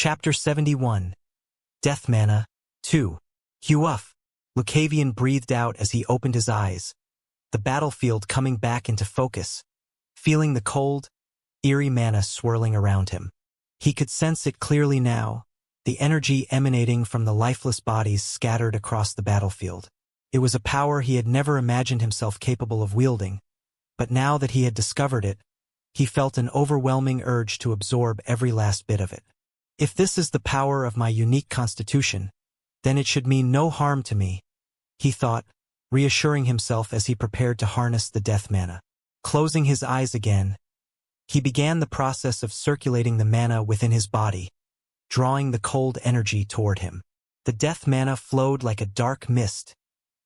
Chapter 71. Death Mana 2. Huuff. Lucavion breathed out as he opened his eyes, the battlefield coming back into focus, feeling the cold, eerie mana swirling around him. He could sense it clearly now, the energy emanating from the lifeless bodies scattered across the battlefield. It was a power he had never imagined himself capable of wielding, but now that he had discovered it, he felt an overwhelming urge to absorb every last bit of it. If this is the power of my unique constitution, then it should mean no harm to me, he thought, reassuring himself as he prepared to harness the death mana. Closing his eyes again, he began the process of circulating the mana within his body, drawing the cold energy toward him. The death mana flowed like a dark mist,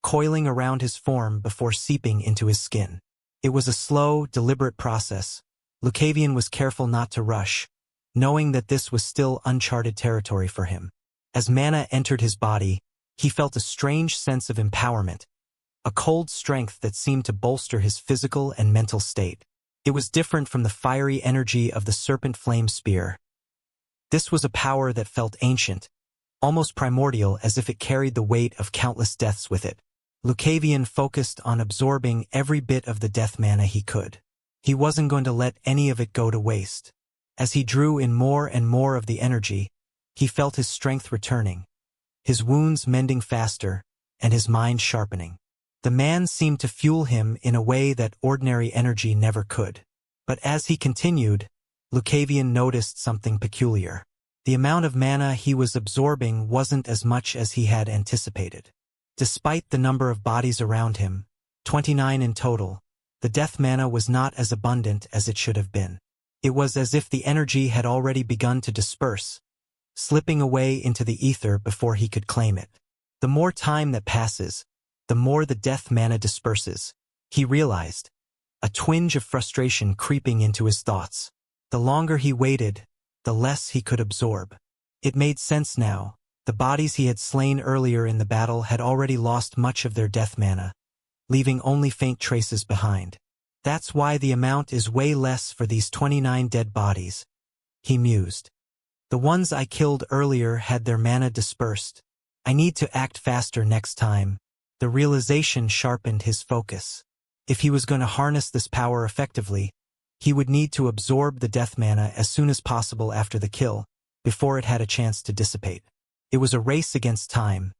coiling around his form before seeping into his skin. It was a slow, deliberate process. Lucavion was careful not to rush, knowing that this was still uncharted territory for him. As mana entered his body, he felt a strange sense of empowerment, a cold strength that seemed to bolster his physical and mental state. It was different from the fiery energy of the serpent flame spear. This was a power that felt ancient, almost primordial, as if it carried the weight of countless deaths with it. Lucavion focused on absorbing every bit of the death mana he could. He wasn't going to let any of it go to waste. As he drew in more and more of the energy, he felt his strength returning, his wounds mending faster, and his mind sharpening. The man seemed to fuel him in a way that ordinary energy never could. But as he continued, Lucavion noticed something peculiar. The amount of mana he was absorbing wasn't as much as he had anticipated. Despite the number of bodies around him, 29 in total, the death mana was not as abundant as it should have been. It was as if the energy had already begun to disperse, slipping away into the ether before he could claim it. The more time that passes, the more the death mana disperses, he realized, a twinge of frustration creeping into his thoughts. The longer he waited, the less he could absorb. It made sense now. The bodies he had slain earlier in the battle had already lost much of their death mana, leaving only faint traces behind. That's why the amount is way less for these 29 dead bodies, he mused. The ones I killed earlier had their mana dispersed. I need to act faster next time. The realization sharpened his focus. If he was going to harness this power effectively, he would need to absorb the death mana as soon as possible after the kill, before it had a chance to dissipate. It was a race against time,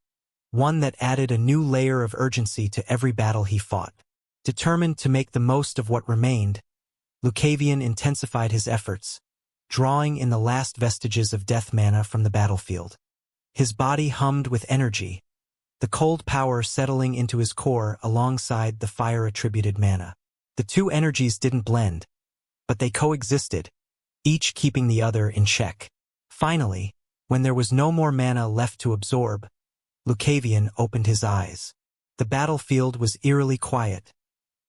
one that added a new layer of urgency to every battle he fought. Determined to make the most of what remained, Lucavion intensified his efforts, drawing in the last vestiges of death mana from the battlefield. His body hummed with energy, the cold power settling into his core alongside the fire-attributed mana. The two energies didn't blend, but they coexisted, each keeping the other in check. Finally, when there was no more mana left to absorb, Lucavion opened his eyes. The battlefield was eerily quiet,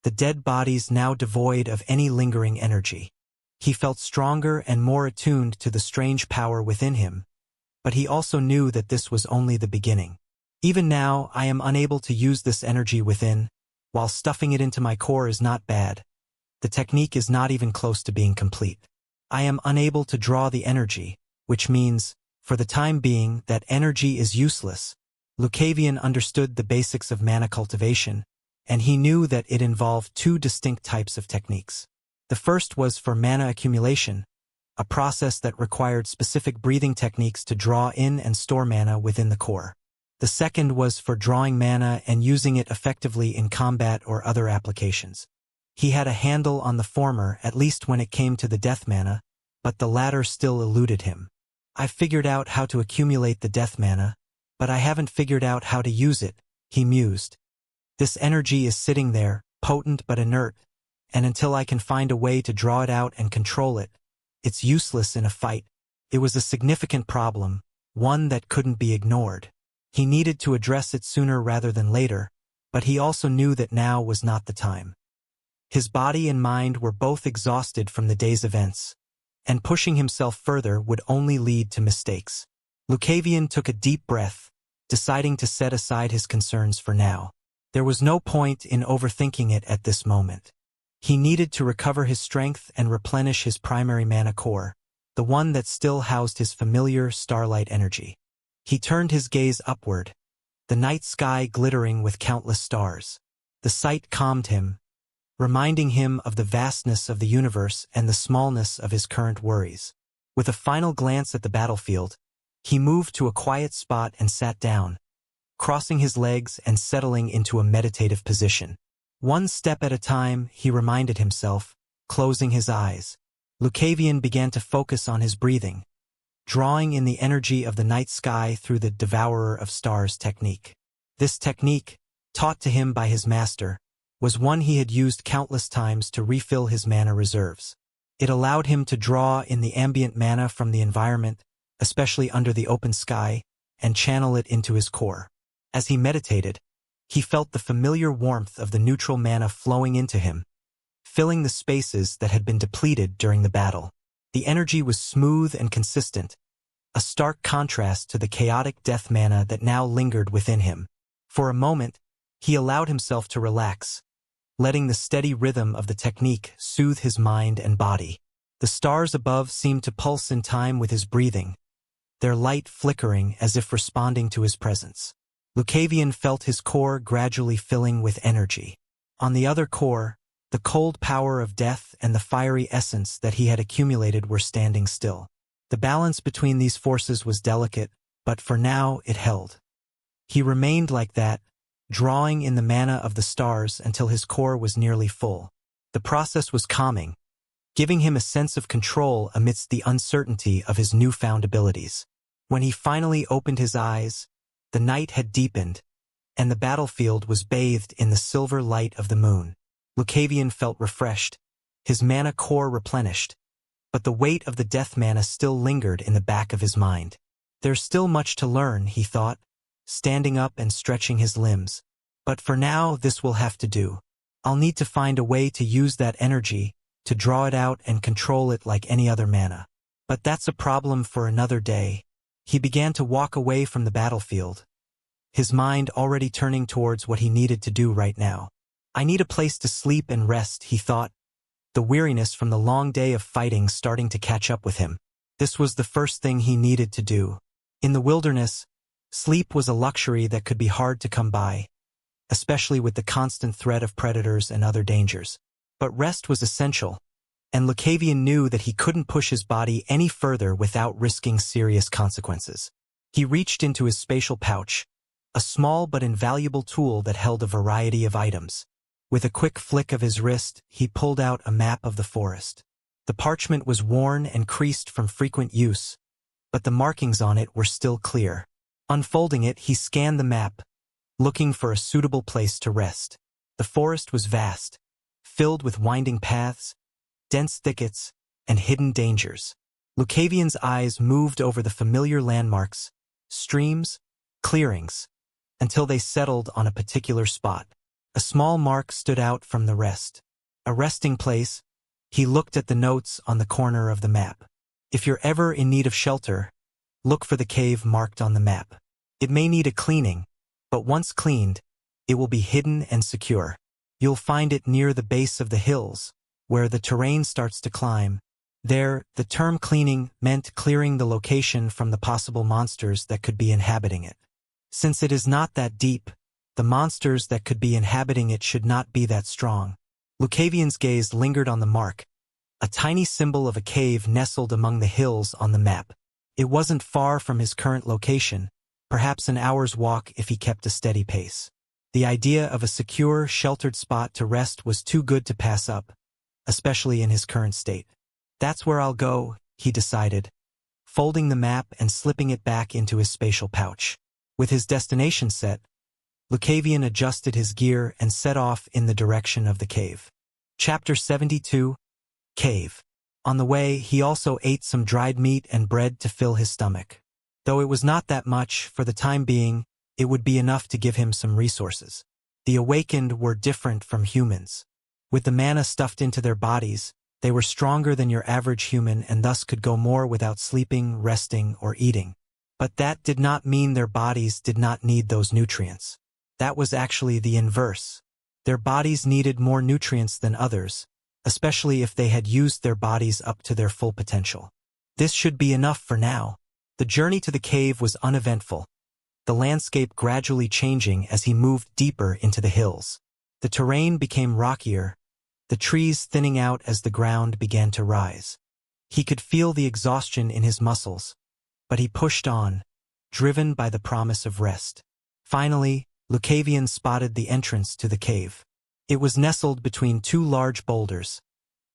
the dead bodies now devoid of any lingering energy. He felt stronger and more attuned to the strange power within him, but he also knew that this was only the beginning. Even now, I am unable to use this energy within. While stuffing it into my core is not bad, the technique is not even close to being complete. I am unable to draw the energy, which means, for the time being, that energy is useless. Lucavion understood the basics of mana cultivation, and he knew that it involved two distinct types of techniques. The first was for mana accumulation, a process that required specific breathing techniques to draw in and store mana within the core. The second was for drawing mana and using it effectively in combat or other applications. He had a handle on the former, at least when it came to the death mana, but the latter still eluded him. I've figured out how to accumulate the death mana, but I haven't figured out how to use it, he mused. This energy is sitting there, potent but inert, and until I can find a way to draw it out and control it, it's useless in a fight. It was a significant problem, one that couldn't be ignored. He needed to address it sooner rather than later, but he also knew that now was not the time. His body and mind were both exhausted from the day's events, and pushing himself further would only lead to mistakes. Lucavion took a deep breath, deciding to set aside his concerns for now. There was no point in overthinking it at this moment. He needed to recover his strength and replenish his primary mana core, the one that still housed his familiar starlight energy. He turned his gaze upward, the night sky glittering with countless stars. The sight calmed him, reminding him of the vastness of the universe and the smallness of his current worries. With a final glance at the battlefield, he moved to a quiet spot and sat down, crossing his legs and settling into a meditative position. One step at a time, he reminded himself, closing his eyes. Lucavion began to focus on his breathing, drawing in the energy of the night sky through the Devourer of Stars technique. This technique, taught to him by his master, was one he had used countless times to refill his mana reserves. It allowed him to draw in the ambient mana from the environment, especially under the open sky, and channel it into his core. As he meditated, he felt the familiar warmth of the neutral mana flowing into him, filling the spaces that had been depleted during the battle. The energy was smooth and consistent, a stark contrast to the chaotic death mana that now lingered within him. For a moment, he allowed himself to relax, letting the steady rhythm of the technique soothe his mind and body. The stars above seemed to pulse in time with his breathing, their light flickering as if responding to his presence. Lucavion felt his core gradually filling with energy. On the other core, the cold power of death and the fiery essence that he had accumulated were standing still. The balance between these forces was delicate, but for now it held. He remained like that, drawing in the mana of the stars until his core was nearly full. The process was calming, giving him a sense of control amidst the uncertainty of his newfound abilities. When he finally opened his eyes, the night had deepened, and the battlefield was bathed in the silver light of the moon. Lucavion felt refreshed, his mana core replenished, but the weight of the death mana still lingered in the back of his mind. There's still much to learn, he thought, standing up and stretching his limbs. But for now, this will have to do. I'll need to find a way to use that energy, to draw it out and control it like any other mana. But that's a problem for another day. He began to walk away from the battlefield, his mind already turning towards what he needed to do right now. I need a place to sleep and rest, he thought, the weariness from the long day of fighting starting to catch up with him. This was the first thing he needed to do. In the wilderness, sleep was a luxury that could be hard to come by, especially with the constant threat of predators and other dangers. But rest was essential, and Lucavion knew that he couldn't push his body any further without risking serious consequences. He reached into his spatial pouch, a small but invaluable tool that held a variety of items. With a quick flick of his wrist, he pulled out a map of the forest. The parchment was worn and creased from frequent use, but the markings on it were still clear. Unfolding it, he scanned the map, looking for a suitable place to rest. The forest was vast, filled with winding paths, dense thickets, and hidden dangers. Lucavion's eyes moved over the familiar landmarks, streams, clearings, until they settled on a particular spot. A small mark stood out from the rest. A resting place. He looked at the notes on the corner of the map. If you're ever in need of shelter, look for the cave marked on the map. It may need a cleaning, but once cleaned, it will be hidden and secure. You'll find it near the base of the hills, where the terrain starts to climb. There, the term cleaning meant clearing the location from the possible monsters that could be inhabiting it. Since it is not that deep, the monsters that could be inhabiting it should not be that strong. Lucavion's gaze lingered on the mark, a tiny symbol of a cave nestled among the hills on the map. It wasn't far from his current location, perhaps an hour's walk if he kept a steady pace. The idea of a secure, sheltered spot to rest was too good to pass up, especially in his current state. That's where I'll go, he decided, folding the map and slipping it back into his spatial pouch. With his destination set, Lucavion adjusted his gear and set off in the direction of the cave. Chapter 72, Cave. On the way, he also ate some dried meat and bread to fill his stomach. Though it was not that much, for the time being, it would be enough to give him some resources. The awakened were different from humans. With the mana stuffed into their bodies, they were stronger than your average human and thus could go more without sleeping, resting, or eating. But that did not mean their bodies did not need those nutrients. That was actually the inverse. Their bodies needed more nutrients than others, especially if they had used their bodies up to their full potential. This should be enough for now. The journey to the cave was uneventful, the landscape gradually changing as he moved deeper into the hills. The terrain became rockier, the trees thinning out as the ground began to rise. He could feel the exhaustion in his muscles, but he pushed on, driven by the promise of rest. Finally, Lucavion spotted the entrance to the cave. It was nestled between two large boulders,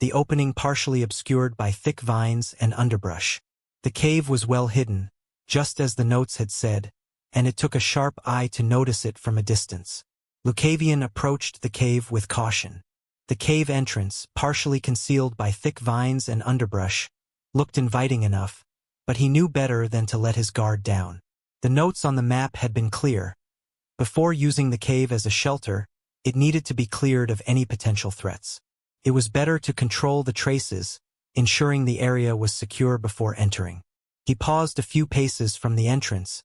the opening partially obscured by thick vines and underbrush. The cave was well hidden, just as the notes had said, and it took a sharp eye to notice it from a distance. Lucavion approached the cave with caution. The cave entrance, partially concealed by thick vines and underbrush, looked inviting enough, but he knew better than to let his guard down. The notes on the map had been clear. Before using the cave as a shelter, it needed to be cleared of any potential threats. It was better to control the traces, ensuring the area was secure before entering. He paused a few paces from the entrance,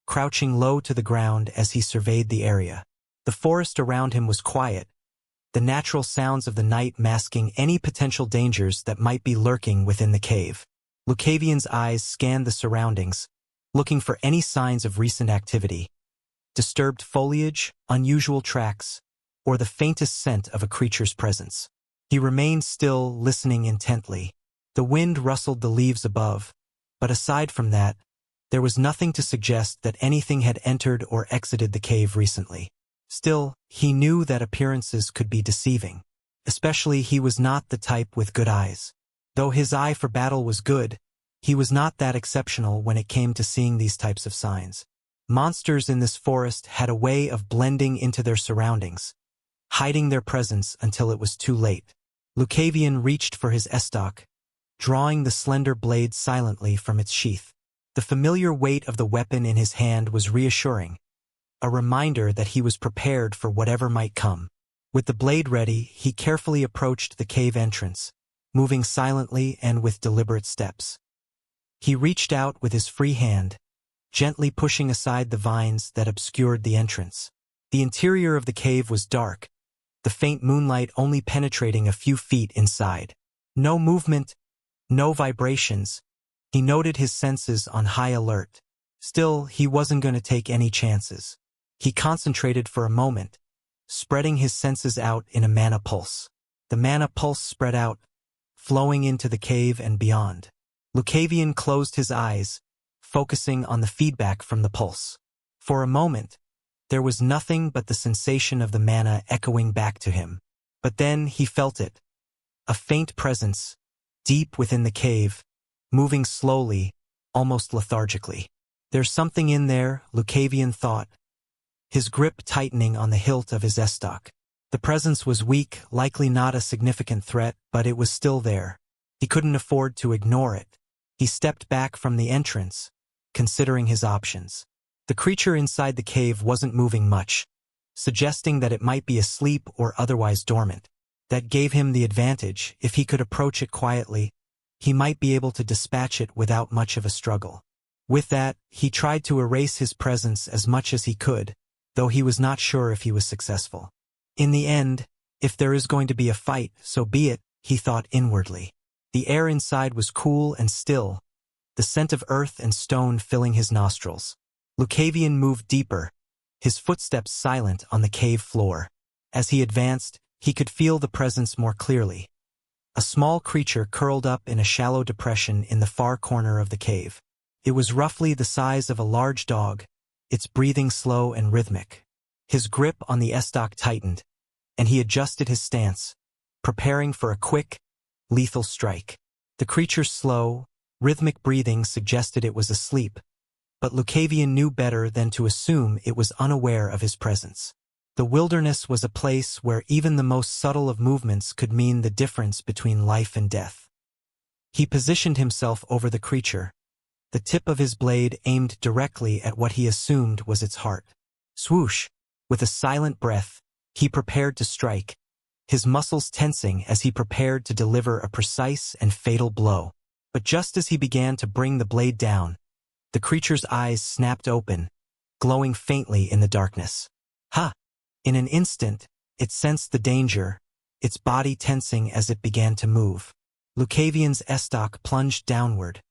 crouching low to the ground as he surveyed the area. The forest around him was quiet, the natural sounds of the night masking any potential dangers that might be lurking within the cave. Lucavion's eyes scanned the surroundings, looking for any signs of recent activity. Disturbed foliage, unusual tracks, or the faintest scent of a creature's presence. He remained still, listening intently. The wind rustled the leaves above, but aside from that, there was nothing to suggest that anything had entered or exited the cave recently. Still, he knew that appearances could be deceiving. Especially he was not the type with good eyes. Though his eye for battle was good, he was not that exceptional when it came to seeing these types of signs. Monsters in this forest had a way of blending into their surroundings, hiding their presence until it was too late. Lucavion reached for his estoc, drawing the slender blade silently from its sheath. The familiar weight of the weapon in his hand was reassuring, a reminder that he was prepared for whatever might come. With the blade ready, he carefully approached the cave entrance, moving silently and with deliberate steps. He reached out with his free hand, gently pushing aside the vines that obscured the entrance. The interior of the cave was dark, the faint moonlight only penetrating a few feet inside. No movement, no vibrations. He noted his senses on high alert. Still, he wasn't going to take any chances. He concentrated for a moment, spreading his senses out in a mana pulse. The mana pulse spread out, flowing into the cave and beyond. Lucavion closed his eyes, focusing on the feedback from the pulse. For a moment, there was nothing but the sensation of the mana echoing back to him. But then he felt it. A faint presence, deep within the cave, moving slowly, almost lethargically. There's something in there, Lucavion thought, his grip tightening on the hilt of his estoc. The presence was weak, likely not a significant threat, but it was still there. He couldn't afford to ignore it. He stepped back from the entrance, considering his options. The creature inside the cave wasn't moving much, suggesting that it might be asleep or otherwise dormant. That gave him the advantage. If he could approach it quietly, he might be able to dispatch it without much of a struggle. With that, he tried to erase his presence as much as he could, though he was not sure if he was successful. In the end, if there is going to be a fight, so be it, he thought inwardly. The air inside was cool and still, the scent of earth and stone filling his nostrils. Lucavion moved deeper, his footsteps silent on the cave floor. As he advanced, he could feel the presence more clearly. A small creature curled up in a shallow depression in the far corner of the cave. It was roughly the size of a large dog, its breathing slow and rhythmic. His grip on the estoc tightened, and he adjusted his stance, preparing for a quick, lethal strike. The creature's slow, rhythmic breathing suggested it was asleep, but Lucavion knew better than to assume it was unaware of his presence. The wilderness was a place where even the most subtle of movements could mean the difference between life and death. He positioned himself over the creature, the tip of his blade aimed directly at what he assumed was its heart. Swoosh! With a silent breath, he prepared to strike, his muscles tensing as he prepared to deliver a precise and fatal blow. But just as he began to bring the blade down, the creature's eyes snapped open, glowing faintly in the darkness. Ha! In an instant, it sensed the danger, its body tensing as it began to move. Lucavion's estoc plunged downward,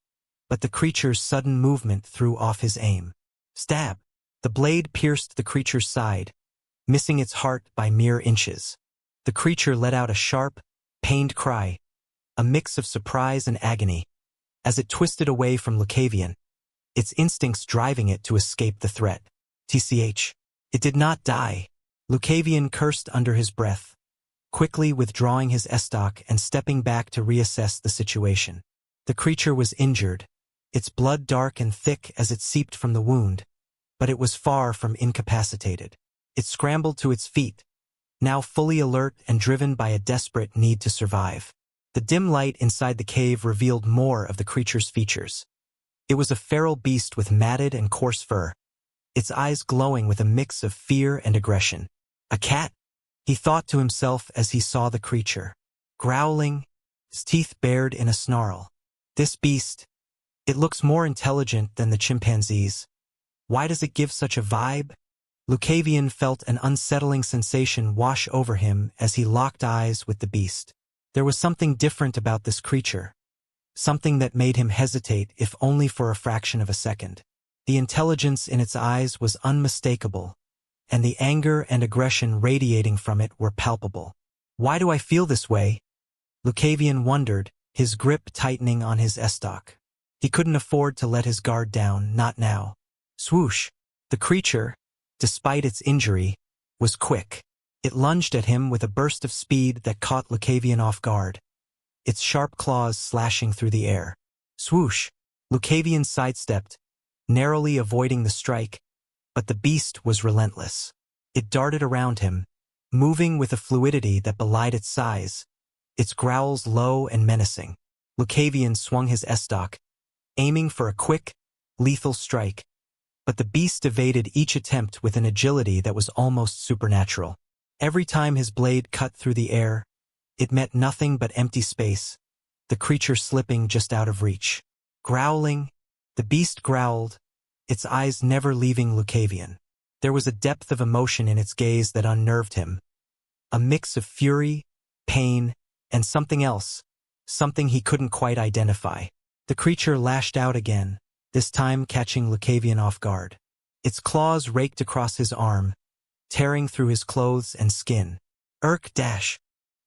but the creature's sudden movement threw off his aim. Stab! The blade pierced the creature's side, missing its heart by mere inches. The creature let out a sharp, pained cry, a mix of surprise and agony, as it twisted away from Lucavion, its instincts driving it to escape the threat. TCH. It did not die. Lucavion cursed under his breath, quickly withdrawing his estoc and stepping back to reassess the situation. The creature was injured, its blood dark and thick as it seeped from the wound, but it was far from incapacitated. It scrambled to its feet, now fully alert and driven by a desperate need to survive. The dim light inside the cave revealed more of the creature's features. It was a feral beast with matted and coarse fur, its eyes glowing with a mix of fear and aggression. A cat? He thought to himself as he saw the creature. Growling, its teeth bared in a snarl. This beast, it looks more intelligent than the chimpanzees. Why does it give such a vibe? Lucavion felt an unsettling sensation wash over him as he locked eyes with the beast. There was something different about this creature, something that made him hesitate if only for a fraction of a second. The intelligence in its eyes was unmistakable, and the anger and aggression radiating from it were palpable. Why do I feel this way? Lucavion wondered, his grip tightening on his estoc. He couldn't afford to let his guard down, not now. Swoosh! The creature, despite its injury, was quick. It lunged at him with a burst of speed that caught Lucavion off guard, its sharp claws slashing through the air. Swoosh! Lucavion sidestepped, narrowly avoiding the strike, but the beast was relentless. It darted around him, moving with a fluidity that belied its size, its growls low and menacing. Lucavion swung his estoc, aiming for a quick, lethal strike, but the beast evaded each attempt with an agility that was almost supernatural. Every time his blade cut through the air, it met nothing but empty space, the creature slipping just out of reach. Growling, the beast growled, its eyes never leaving Lucavion. There was a depth of emotion in its gaze that unnerved him, a mix of fury, pain, and something else, something he couldn't quite identify. The creature lashed out again, this time catching Lucavion off guard. Its claws raked across his arm, tearing through his clothes and skin. Irk dash!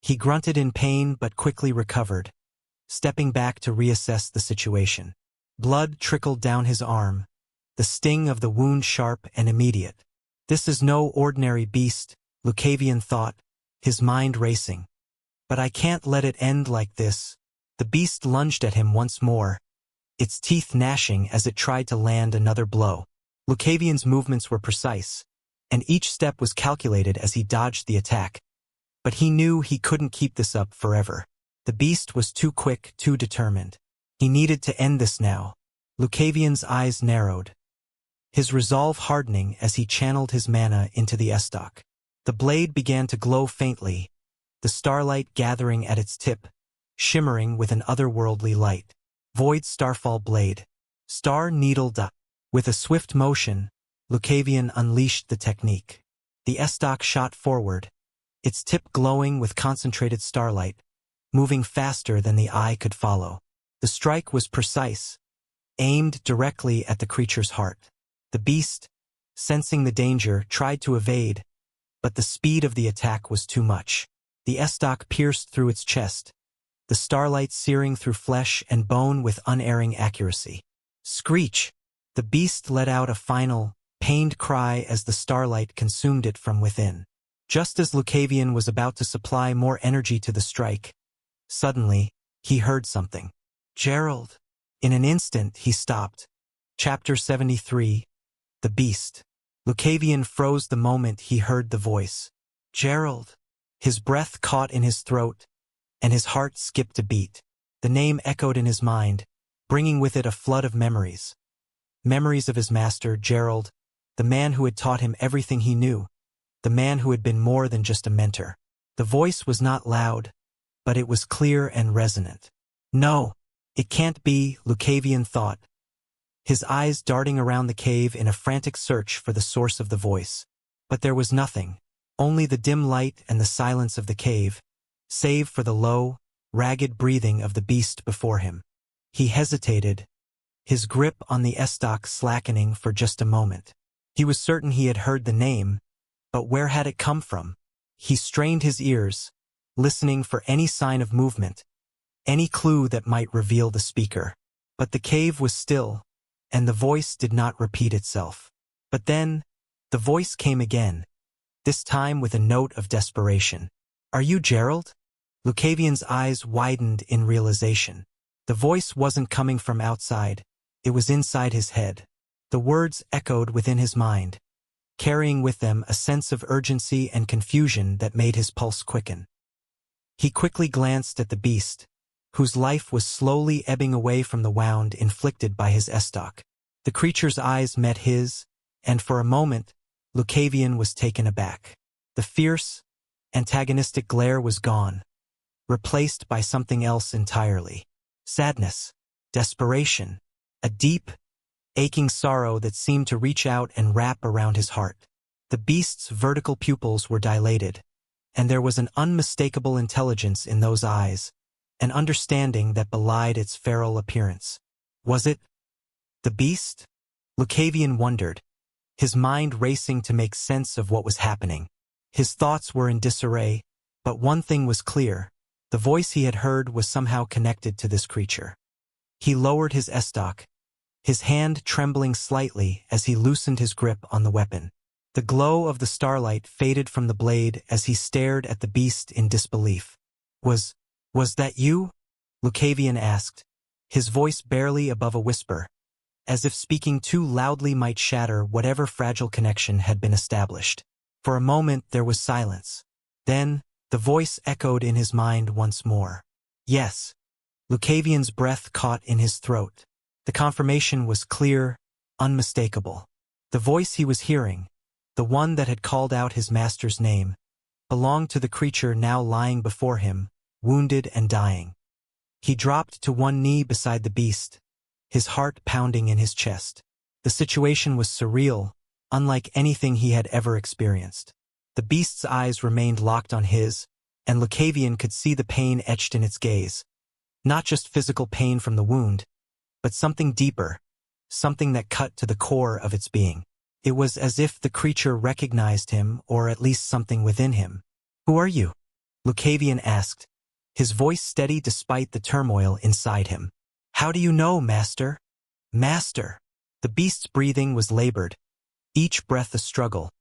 He grunted in pain but quickly recovered, stepping back to reassess the situation. Blood trickled down his arm, the sting of the wound sharp and immediate. This is no ordinary beast, Lucavion thought, his mind racing. But I can't let it end like this. The beast lunged at him once more, its teeth gnashing as it tried to land another blow. Lucavion's movements were precise, and each step was calculated as he dodged the attack. But he knew he couldn't keep this up forever. The beast was too quick, too determined. He needed to end this now. Lucavion's eyes narrowed, his resolve hardening as he channeled his mana into the estoc. The blade began to glow faintly, the starlight gathering at its tip, shimmering with an otherworldly light. Void Starfall Blade. Star Needle Da. With a swift motion, Lucavion unleashed the technique. The estoc shot forward, its tip glowing with concentrated starlight, moving faster than the eye could follow. The strike was precise, aimed directly at the creature's heart. The beast, sensing the danger, tried to evade, but the speed of the attack was too much. The estoc pierced through its chest, the starlight searing through flesh and bone with unerring accuracy. Screech! The beast let out a final, pained cry as the starlight consumed it from within. Just as Lucavion was about to supply more energy to the strike, suddenly, he heard something. Gerald! In an instant, he stopped. Chapter 73. The Beast. Lucavion froze the moment he heard the voice. Gerald! His breath caught in his throat, and his heart skipped a beat. The name echoed in his mind, bringing with it a flood of memories. Memories of his master, Gerald, the man who had taught him everything he knew, the man who had been more than just a mentor. The voice was not loud, but it was clear and resonant. No, it can't be, Lucavion thought, his eyes darting around the cave in a frantic search for the source of the voice. But there was nothing, only the dim light and the silence of the cave, save for the low, ragged breathing of the beast before him. He hesitated, his grip on the estoc slackening for just a moment. He was certain he had heard the name, but where had it come from? He strained his ears, listening for any sign of movement, any clue that might reveal the speaker. But the cave was still, and the voice did not repeat itself. But then, the voice came again, this time with a note of desperation. "Are you Gerald?" Lucavion's eyes widened in realization. The voice wasn't coming from outside, it was inside his head. The words echoed within his mind, carrying with them a sense of urgency and confusion that made his pulse quicken. He quickly glanced at the beast, whose life was slowly ebbing away from the wound inflicted by his estoc. The creature's eyes met his, and for a moment, Lucavion was taken aback. The fierce, antagonistic glare was gone, replaced by something else entirely. Sadness, desperation, a deep, aching sorrow that seemed to reach out and wrap around his heart. The beast's vertical pupils were dilated, and there was an unmistakable intelligence in those eyes, an understanding that belied its feral appearance. Was it the beast? Lucavion wondered, his mind racing to make sense of what was happening. His thoughts were in disarray, but one thing was clear: the voice he had heard was somehow connected to this creature. He lowered his estoc, his hand trembling slightly as he loosened his grip on the weapon. The glow of the starlight faded from the blade as he stared at the beast in disbelief. Was that you?" Lucavion asked, his voice barely above a whisper, as if speaking too loudly might shatter whatever fragile connection had been established. For a moment there was silence. Then, the voice echoed in his mind once more. "Yes." Lucavion's breath caught in his throat. The confirmation was clear, unmistakable. The voice he was hearing, the one that had called out his master's name, belonged to the creature now lying before him, wounded and dying. He dropped to one knee beside the beast, his heart pounding in his chest. The situation was surreal, unlike anything he had ever experienced. The beast's eyes remained locked on his, and Lucavion could see the pain etched in its gaze. Not just physical pain from the wound, but something deeper, something that cut to the core of its being. It was as if the creature recognized him, or at least something within him. "Who are you?" Lucavion asked, his voice steady despite the turmoil inside him. "How do you know, Master?" "Master!" The beast's breathing was labored, each breath a struggle,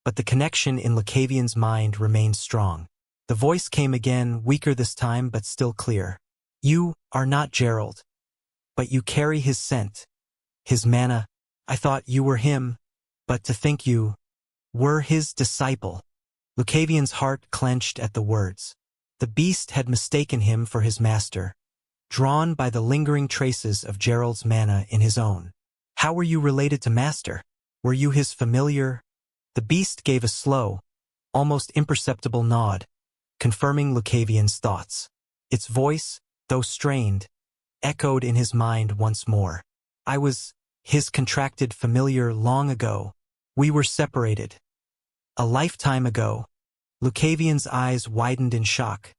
but the connection in Lucavion's mind remained strong. The voice came again, weaker this time but still clear. "You are not Gerald, but you carry his scent, his mana. I thought you were him, but to think you were his disciple." Lucavion's heart clenched at the words. The beast had mistaken him for his master, drawn by the lingering traces of Gerald's mana in his own. "How were you related to Master? Were you his familiar?" The beast gave a slow, almost imperceptible nod, confirming Lucavion's thoughts. Its voice, though strained, echoed in his mind once more. "I was his contracted familiar long ago. We were separated. A lifetime ago." Lucavion's eyes widened in shock,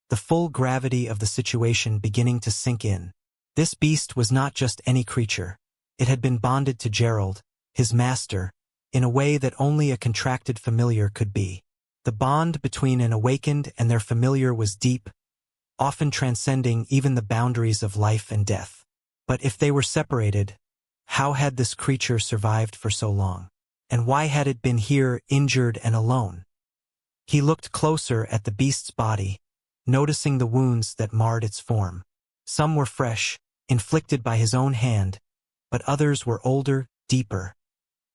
the full gravity of the situation beginning to sink in. This beast was not just any creature. It had been bonded to Gerald, his master, in a way that only a contracted familiar could be. The bond between an awakened and their familiar was deep, often transcending even the boundaries of life and death. But if they were separated, how had this creature survived for so long? And why had it been here, injured and alone? He looked closer at the beast's body, noticing the wounds that marred its form. Some were fresh, inflicted by his own hand, but others were older, deeper,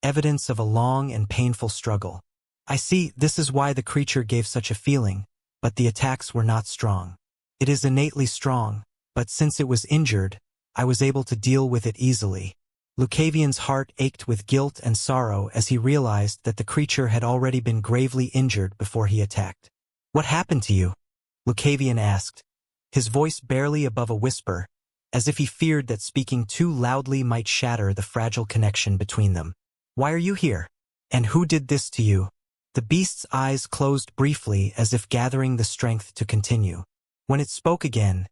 evidence of a long and painful struggle. "I see, this is why the creature gave such a feeling, but the attacks were not strong. It is innately strong, but since it was injured, I was able to deal with it easily." Lucavion's heart ached with guilt and sorrow as he realized that the creature had already been gravely injured before he attacked. "What happened to you?" Lucavion asked, his voice barely above a whisper, as if he feared that speaking too loudly might shatter the fragile connection between them. "Why are you here? And who did this to you?" The beast's eyes closed briefly as if gathering the strength to continue. When it spoke again,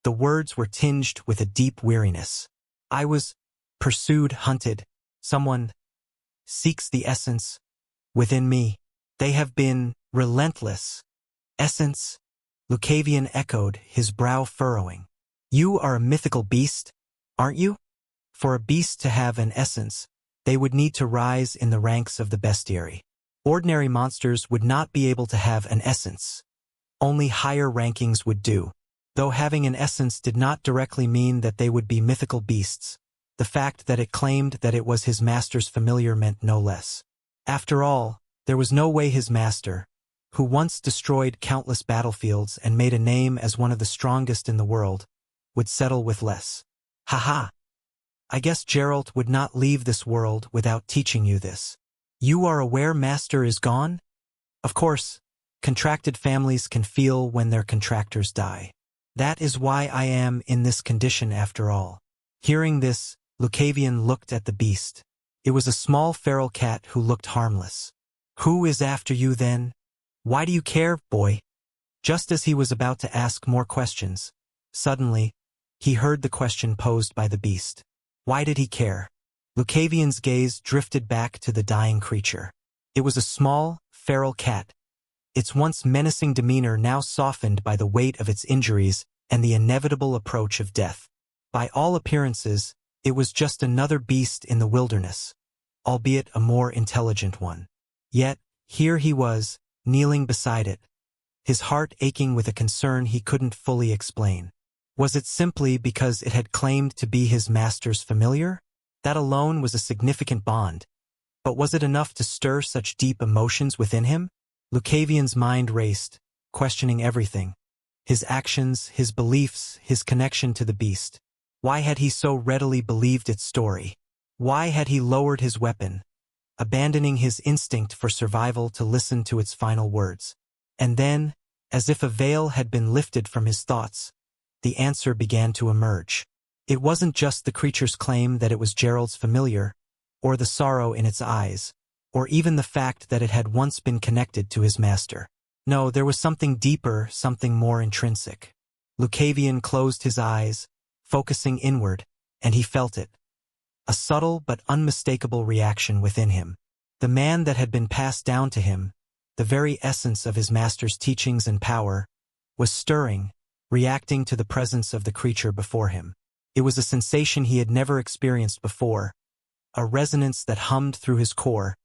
the words were tinged with a deep weariness. I was pursued, hunted. Someone seeks the essence within me. They have been relentless. Essence? Lucavion echoed, his brow furrowing. You are a mythical beast, aren't you? For a beast to have an essence, they would need to rise in the ranks of the bestiary. Ordinary monsters would not be able to have an essence. Only higher rankings would do. Though having an essence did not directly mean that they would be mythical beasts, the fact that it claimed that it was his master's familiar meant no less. After all, there was no way his master, who once destroyed countless battlefields and made a name as one of the strongest in the world, would settle with less. Haha. I guess Geralt would not leave this world without teaching you this. You are aware Master is gone? Of course, contracted families can feel when their contractors die. That is why I am in this condition after all. Hearing this, Lucavion looked at the beast. It was a small feral cat who looked harmless. Who is after you then? Why do you care, boy? Just as he was about to ask more questions, suddenly, he heard the question posed by the beast. Why did he care? Lucavion's gaze drifted back to the dying creature. It was a small, feral cat, its once menacing demeanor now softened by the weight of its injuries and the inevitable approach of death. By all appearances, it was just another beast in the wilderness, albeit a more intelligent one. Yet, here he was, kneeling beside it, his heart aching with a concern he couldn't fully explain. Was it simply because it had claimed to be his master's familiar? That alone was a significant bond. But was it enough to stir such deep emotions within him? Lucavion's mind raced, questioning everything. His actions, his beliefs, his connection to the beast. Why had he so readily believed its story? Why had he lowered his weapon, abandoning his instinct for survival to listen to its final words? And then, as if a veil had been lifted from his thoughts, the answer began to emerge. It wasn't just the creature's claim that it was Gerald's familiar, or the sorrow in its eyes, or even the fact that it had once been connected to his master. No, there was something deeper, something more intrinsic. Lucavion closed his eyes, focusing inward, and he felt it. A subtle but unmistakable reaction within him. The man that had been passed down to him, the very essence of his master's teachings and power, was stirring, reacting to the presence of the creature before him. It was a sensation he had never experienced before, a resonance that hummed through his core,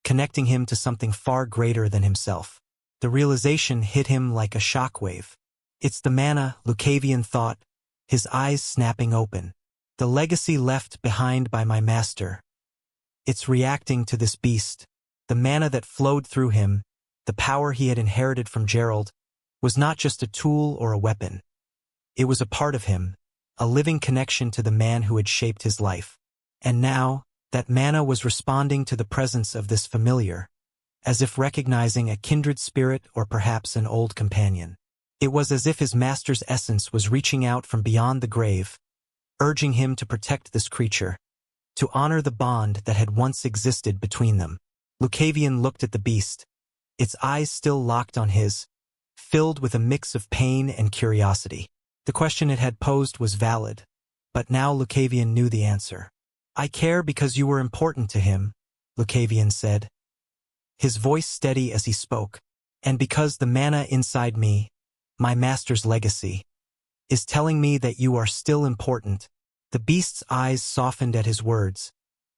connecting him to something far greater than himself. The realization hit him like a shockwave. It's the mana, Lucavion thought, his eyes snapping open. The legacy left behind by my master. It's reacting to this beast. The mana that flowed through him, the power he had inherited from Gerald, was not just a tool or a weapon. It was a part of him, a living connection to the man who had shaped his life. And now, that mana was responding to the presence of this familiar, as if recognizing a kindred spirit or perhaps an old companion. It was as if his master's essence was reaching out from beyond the grave, urging him to protect this creature, to honor the bond that had once existed between them. Lucavion looked at the beast, its eyes still locked on his, filled with a mix of pain and curiosity. The question it had posed was valid, but now Lucavion knew the answer. I care because you were important to him, Lucavion said, his voice steady as he spoke, and because the mana inside me, my master's legacy, is telling me that you are still important. The beast's eyes softened at his words,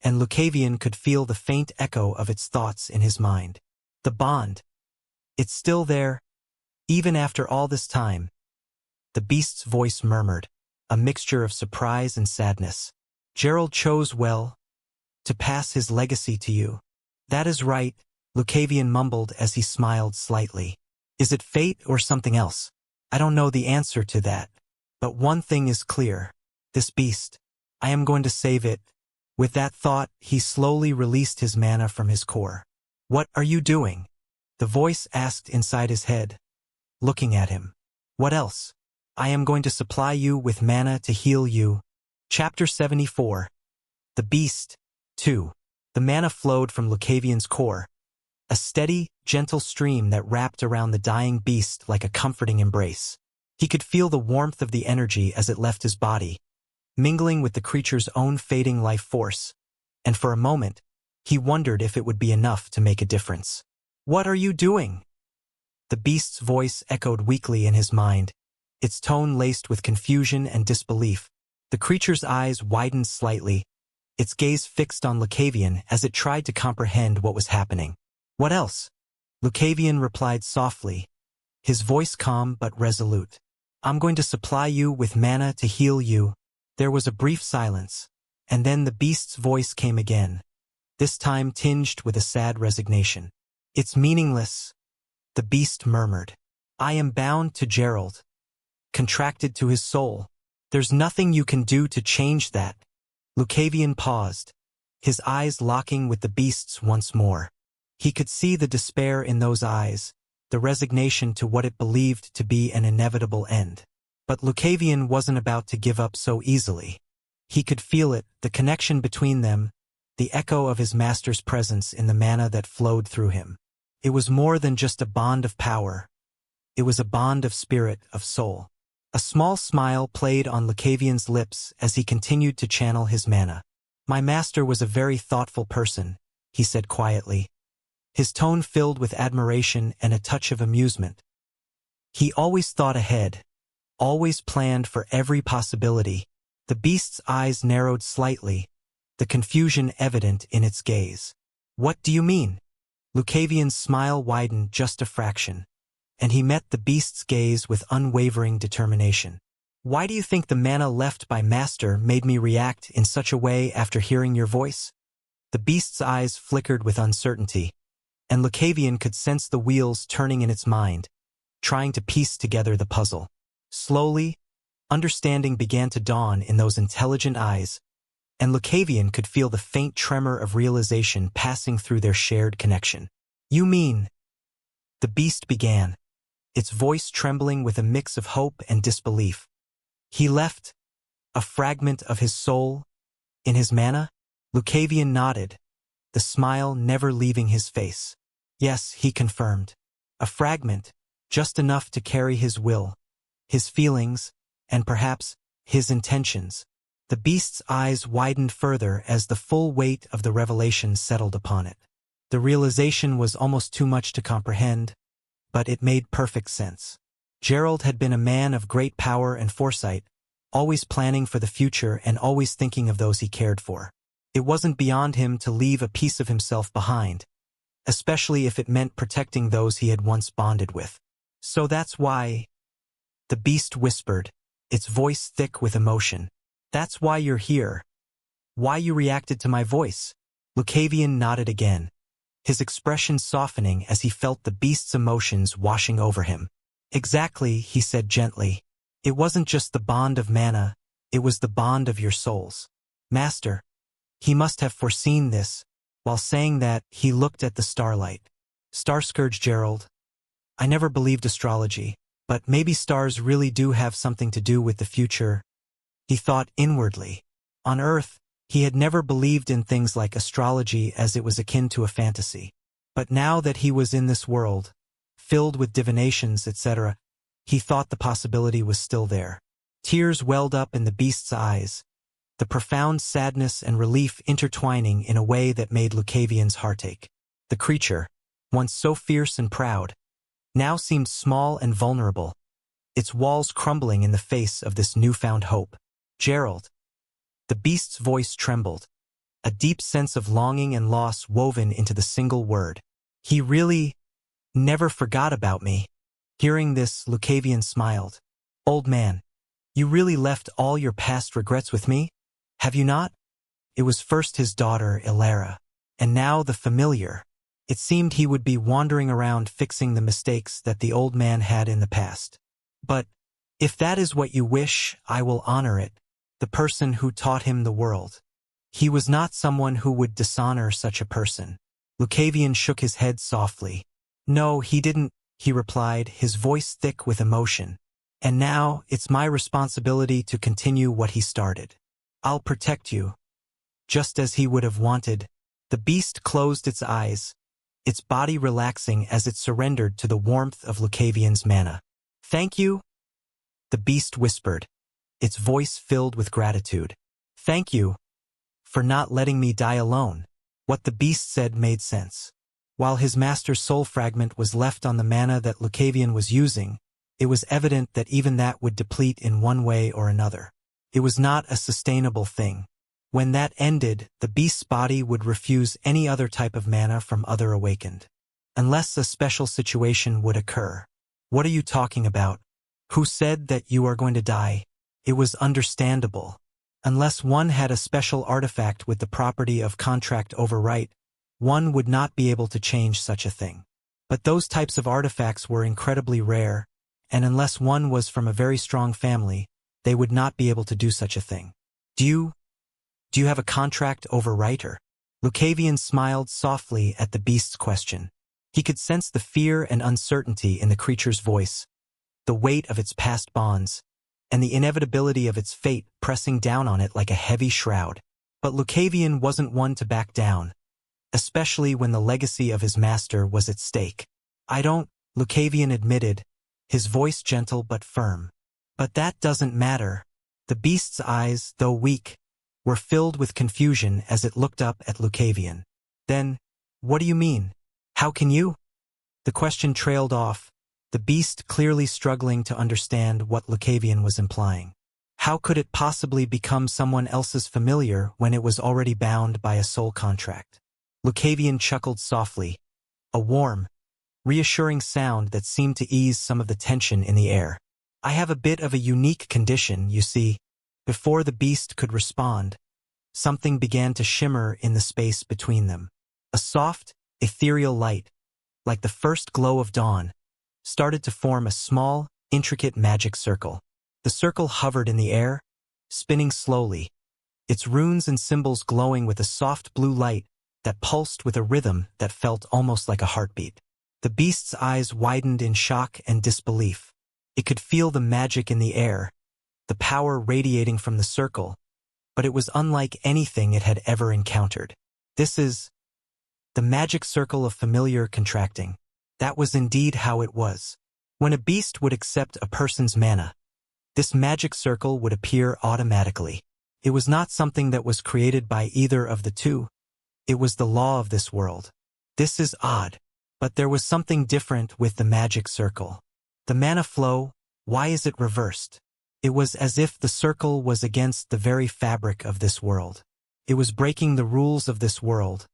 and Lucavion could feel the faint echo of its thoughts in his mind. The bond. It's still there, even after all this time. The beast's voice murmured, a mixture of surprise and sadness. Gerald chose well to pass his legacy to you. That is right, Lucavion mumbled as he smiled slightly. Is it fate or something else? I don't know the answer to that. But one thing is clear. This beast, I am going to save it. With that thought, he slowly released his mana from his core. What are you doing? The voice asked inside his head, looking at him. What else? I am going to supply you with mana to heal you. Chapter 74. The Beast, 2. The mana flowed from Lucavion's core, a steady, gentle stream that wrapped around the dying beast like a comforting embrace. He could feel the warmth of the energy as it left his body, mingling with the creature's own fading life force, and for a moment, he wondered if it would be enough to make a difference. "What are you doing?" The beast's voice echoed weakly in his mind, its tone laced with confusion and disbelief. The creature's eyes widened slightly, its gaze fixed on Lucavion as it tried to comprehend what was happening. "What else?" Lucavion replied softly, his voice calm but resolute. "I'm going to supply you with mana to heal you." There was a brief silence, and then the beast's voice came again, this time tinged with a sad resignation. "It's meaningless," the beast murmured. "I am bound to Gerald, contracted to his soul. There's nothing you can do to change that." Lucavion paused, his eyes locking with the beast's once more. He could see the despair in those eyes, the resignation to what it believed to be an inevitable end. But Lucavion wasn't about to give up so easily. He could feel it, the connection between them, the echo of his master's presence in the mana that flowed through him. It was more than just a bond of power. It was a bond of spirit, of soul. A small smile played on Lucavion's lips as he continued to channel his mana. "My master was a very thoughtful person," he said quietly, his tone filled with admiration and a touch of amusement. "He always thought ahead, always planned for every possibility." The beast's eyes narrowed slightly, the confusion evident in its gaze. "What do you mean?" Lucavion's smile widened just a fraction, and he met the beast's gaze with unwavering determination. "Why do you think the mana left by Master made me react in such a way after hearing your voice?" The beast's eyes flickered with uncertainty, and Lucavion could sense the wheels turning in its mind, trying to piece together the puzzle. Slowly, understanding began to dawn in those intelligent eyes, and Lucavion could feel the faint tremor of realization passing through their shared connection. "You mean—" the beast began, its voice trembling with a mix of hope and disbelief. "He left a fragment of his soul in his mana?" Lucavion nodded, the smile never leaving his face. "Yes," he confirmed. "A fragment, just enough to carry his will, his feelings, and perhaps his intentions." The beast's eyes widened further as the full weight of the revelation settled upon it. The realization was almost too much to comprehend, but it made perfect sense. Gerald had been a man of great power and foresight, always planning for the future and always thinking of those he cared for. It wasn't beyond him to leave a piece of himself behind, especially if it meant protecting those he had once bonded with. "So that's why—" the beast whispered, its voice thick with emotion. "That's why you're here. Why you reacted to my voice." Lucavion nodded again, his expression softening as he felt the beast's emotions washing over him. "Exactly," he said gently. "It wasn't just the bond of mana, it was the bond of your souls. Master, he must have foreseen this." While saying that, he looked at the starlight. "Star-scourge Gerald, I never believed astrology, but maybe stars really do have something to do with the future," he thought inwardly. On Earth, he had never believed in things like astrology as it was akin to a fantasy. But now that he was in this world, filled with divinations, etc., he thought the possibility was still there. Tears welled up in the beast's eyes, the profound sadness and relief intertwining in a way that made Lucavion's heart ache. The creature, once so fierce and proud, now seemed small and vulnerable, its walls crumbling in the face of this newfound hope. "Gerald." The beast's voice trembled, a deep sense of longing and loss woven into the single word. "He really never forgot about me." Hearing this, Lucavion smiled. "Old man, you really left all your past regrets with me, have you not?" It was first his daughter, Ilara, and now the familiar. It seemed he would be wandering around fixing the mistakes that the old man had in the past. "But if that is what you wish, I will honor it." The person who taught him the world. He was not someone who would dishonor such a person. Lucavion shook his head softly. "No, he didn't," he replied, his voice thick with emotion. "And now, it's my responsibility to continue what he started. I'll protect you, just as he would have wanted." The beast closed its eyes, its body relaxing as it surrendered to the warmth of Lucavion's mana. "Thank you," the beast whispered, its voice filled with gratitude. "Thank you for not letting me die alone." What the beast said made sense. While his master's soul fragment was left on the mana that Lucavion was using, it was evident that even that would deplete in one way or another. It was not a sustainable thing. When that ended, the beast's body would refuse any other type of mana from other awakened. Unless a special situation would occur. "What are you talking about? Who said that you are going to die?" It was understandable. Unless one had a special artifact with the property of contract overwrite, one would not be able to change such a thing. But those types of artifacts were incredibly rare, and unless one was from a very strong family, they would not be able to do such a thing. Do you have a contract overwriter?" Lucavion smiled softly at the beast's question. He could sense the fear and uncertainty in the creature's voice, the weight of its past bonds, and the inevitability of its fate pressing down on it like a heavy shroud. But Lucavion wasn't one to back down, especially when the legacy of his master was at stake. "I don't," Lucavion admitted, his voice gentle but firm. "But that doesn't matter." The beast's eyes, though weak, were filled with confusion as it looked up at Lucavion. "Then, what do you mean? How can you?" The question trailed off, the beast clearly struggling to understand what Lucavion was implying. How could it possibly become someone else's familiar when it was already bound by a soul contract? Lucavion chuckled softly, a warm, reassuring sound that seemed to ease some of the tension in the air. "I have a bit of a unique condition, you see." Before the beast could respond, something began to shimmer in the space between them. A soft, ethereal light, like the first glow of dawn, started to form a small, intricate magic circle. The circle hovered in the air, spinning slowly, its runes and symbols glowing with a soft blue light that pulsed with a rhythm that felt almost like a heartbeat. The beast's eyes widened in shock and disbelief. It could feel the magic in the air, the power radiating from the circle, but it was unlike anything it had ever encountered. "This is the magic circle of familiar contracting." That was indeed how it was. When a beast would accept a person's mana, this magic circle would appear automatically. It was not something that was created by either of the two. It was the law of this world. This is odd, but there was something different with the magic circle. The mana flow, why is it reversed? It was as if the circle was against the very fabric of this world. It was breaking the rules of this world,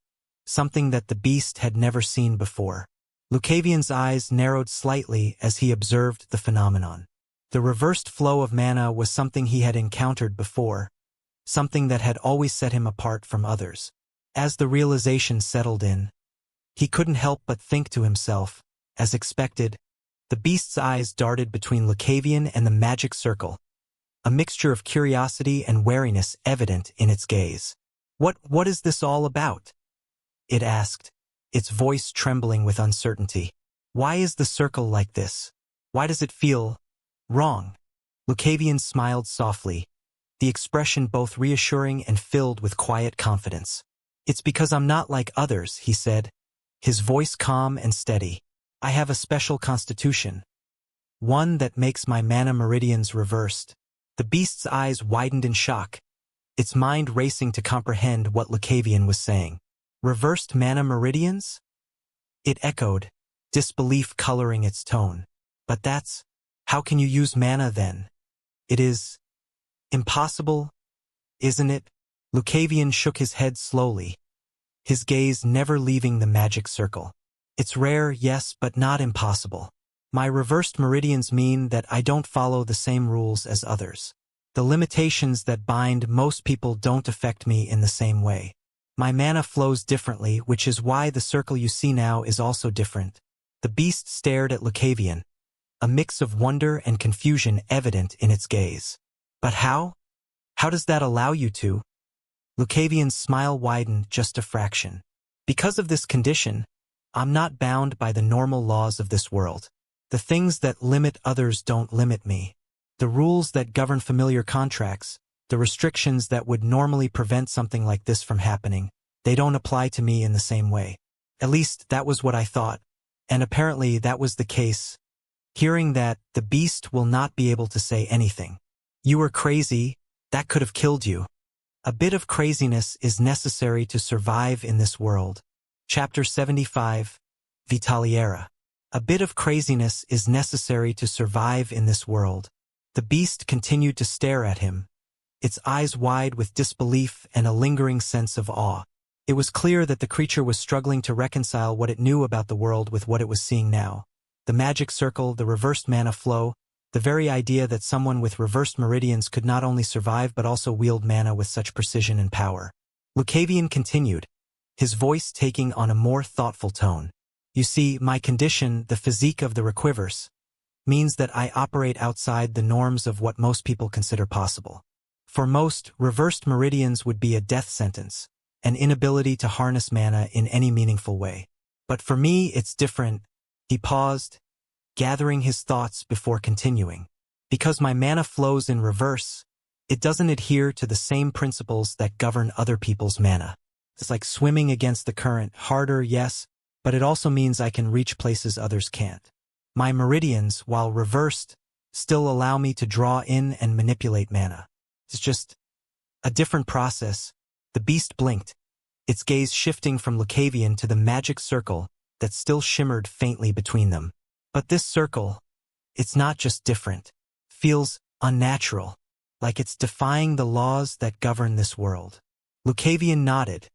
something that the beast had never seen before. Lucavion's eyes narrowed slightly as he observed the phenomenon. The reversed flow of mana was something he had encountered before, something that had always set him apart from others. As the realization settled in, he couldn't help but think to himself, as expected, the beast's eyes darted between Lucavion and the magic circle, a mixture of curiosity and wariness evident in its gaze. What is this all about?" it asked, its voice trembling with uncertainty. "Why is the circle like this? Why does it feel wrong?" Lucavion smiled softly, the expression both reassuring and filled with quiet confidence. "It's because I'm not like others," he said, his voice calm and steady. "I have a special constitution, one that makes my mana meridians reversed." The beast's eyes widened in shock, its mind racing to comprehend what Lucavion was saying. "Reversed mana meridians?" it echoed, disbelief coloring its tone. "But how can you use mana then? It is impossible, isn't it?" Lucavion shook his head slowly, his gaze never leaving the magic circle. "It's rare, yes, but not impossible. My reversed meridians mean that I don't follow the same rules as others. The limitations that bind most people don't affect me in the same way. My mana flows differently, which is why the circle you see now is also different." The beast stared at Lucavion, a mix of wonder and confusion evident in its gaze. "But how? How does that allow you to?" Lucavion's smile widened just a fraction. "Because of this condition, I'm not bound by the normal laws of this world. The things that limit others don't limit me. The rules that govern familiar contracts, the restrictions that would normally prevent something like this from happening, they don't apply to me in the same way. At least that was what I thought, and apparently that was the case." Hearing that, the beast will not be able to say anything. You were crazy, that could have killed you. A bit of craziness is necessary to survive in this world. Chapter 75, Vitaliera. A bit of craziness is necessary to survive in this world. The beast continued to stare at him, its eyes wide with disbelief and a lingering sense of awe. It was clear that the creature was struggling to reconcile what it knew about the world with what it was seeing now. The magic circle, the reversed mana flow, the very idea that someone with reversed meridians could not only survive but also wield mana with such precision and power. Lucavion continued, his voice taking on a more thoughtful tone. You see, my condition, the physique of the Requivers, means that I operate outside the norms of what most people consider possible. For most, reversed meridians would be a death sentence, an inability to harness mana in any meaningful way. But for me, it's different. He paused, gathering his thoughts before continuing. Because my mana flows in reverse, it doesn't adhere to the same principles that govern other people's mana. It's like swimming against the current, harder, yes, but it also means I can reach places others can't. My meridians, while reversed, still allow me to draw in and manipulate mana. It's just a different process. The beast blinked, its gaze shifting from Lucavion to the magic circle that still shimmered faintly between them. But this circle, it's not just different. Feels unnatural, like it's defying the laws that govern this world. Lucavion nodded,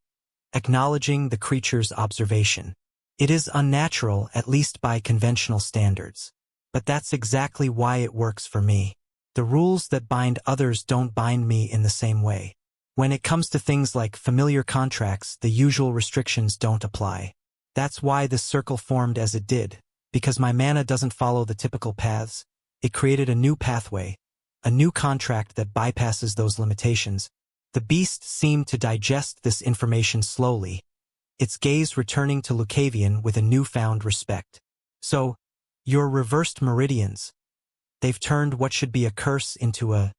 acknowledging the creature's observation. It is unnatural, at least by conventional standards. But that's exactly why it works for me. The rules that bind others don't bind me in the same way. When it comes to things like familiar contracts, the usual restrictions don't apply. That's why this circle formed as it did, because my mana doesn't follow the typical paths. It created a new pathway, a new contract that bypasses those limitations. The beast seemed to digest this information slowly, its gaze returning to Lucavion with a newfound respect. So, your reversed meridians, they've turned what should be a curse into a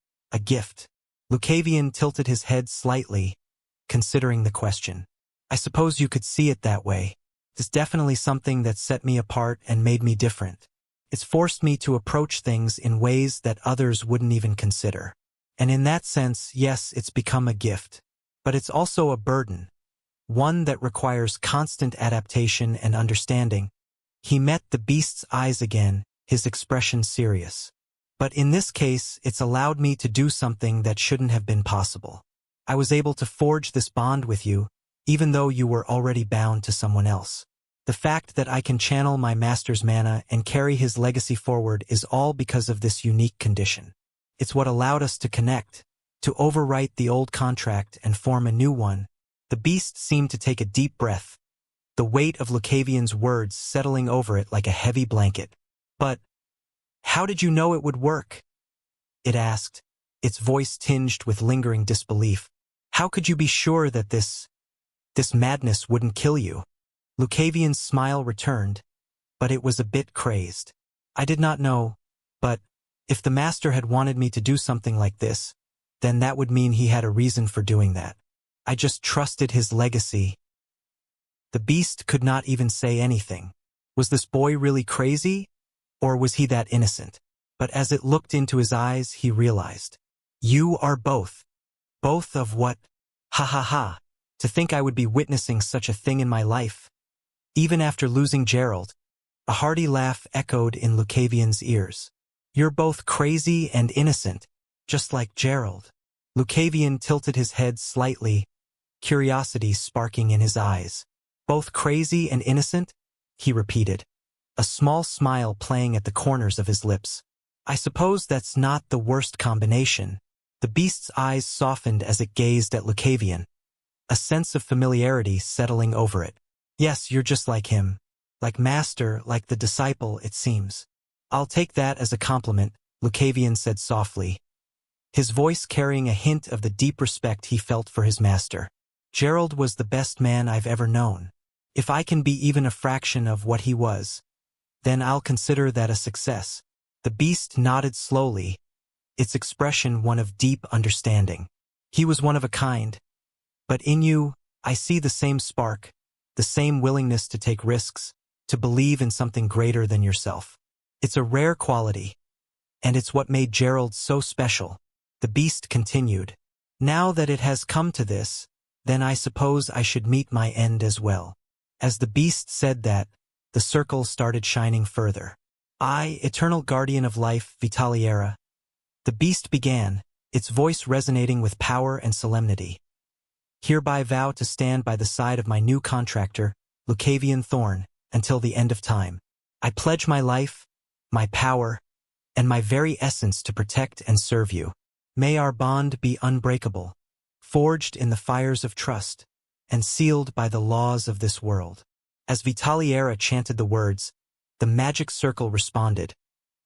gift. Lucavion tilted his head slightly, considering the question. I suppose you could see it that way. It's definitely something that set me apart and made me different. It's forced me to approach things in ways that others wouldn't even consider. And in that sense, yes, it's become a gift. But it's also a burden, one that requires constant adaptation and understanding. He met the beast's eyes again, his expression serious. But in this case, it's allowed me to do something that shouldn't have been possible. I was able to forge this bond with you, even though you were already bound to someone else. The fact that I can channel my master's mana and carry his legacy forward is all because of this unique condition. It's what allowed us to connect, to overwrite the old contract and form a new one. The beast seemed to take a deep breath, the weight of Lucavion's words settling over it like a heavy blanket. But how did you know it would work? It asked, its voice tinged with lingering disbelief. How could you be sure that this madness wouldn't kill you? Lucavion's smile returned, but it was a bit crazed. I did not know, but if the master had wanted me to do something like this, then that would mean he had a reason for doing that. I just trusted his legacy. The beast could not even say anything. Was this boy really crazy? Or was he that innocent? But as it looked into his eyes, he realized. You are both. Both of what? Ha ha ha. To think I would be witnessing such a thing in my life. Even after losing Gerald, a hearty laugh echoed in Lucavion's ears. You're both crazy and innocent, just like Gerald. Lucavion tilted his head slightly, curiosity sparking in his eyes. Both crazy and innocent? He repeated, a small smile playing at the corners of his lips. I suppose that's not the worst combination. The beast's eyes softened as it gazed at Lucavion, a sense of familiarity settling over it. Yes, you're just like him. Like master, like the disciple, it seems. I'll take that as a compliment, Lucavion said softly, his voice carrying a hint of the deep respect he felt for his master. Gerald was the best man I've ever known. If I can be even a fraction of what he was, then I'll consider that a success. The beast nodded slowly, its expression one of deep understanding. He was one of a kind. But in you, I see the same spark, the same willingness to take risks, to believe in something greater than yourself. It's a rare quality, and it's what made Gerald so special. The beast continued. Now that it has come to this, then I suppose I should meet my end as well. As the beast said that, the circle started shining further. I, eternal guardian of life, Vitaliera. The beast began, its voice resonating with power and solemnity. Hereby vow to stand by the side of my new contractor, Lucavion Thorne, until the end of time. I pledge my life, my power, and my very essence to protect and serve you. May our bond be unbreakable, forged in the fires of trust, and sealed by the laws of this world. As Vitaliera chanted the words, the magic circle responded,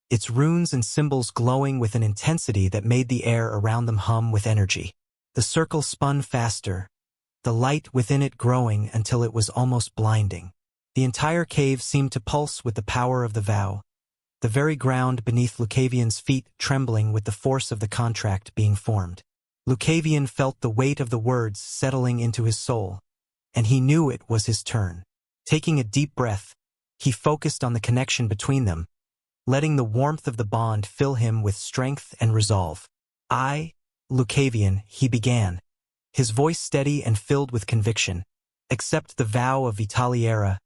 its runes and symbols glowing with an intensity that made the air around them hum with energy. The circle spun faster, the light within it growing until it was almost blinding. The entire cave seemed to pulse with the power of the vow, the very ground beneath Lucavion's feet trembling with the force of the contract being formed. Lucavion felt the weight of the words settling into his soul, and he knew it was his turn. Taking a deep breath, he focused on the connection between them, letting the warmth of the bond fill him with strength and resolve. I, Lucavion, he began, his voice steady and filled with conviction, accept the vow of Vitaliera,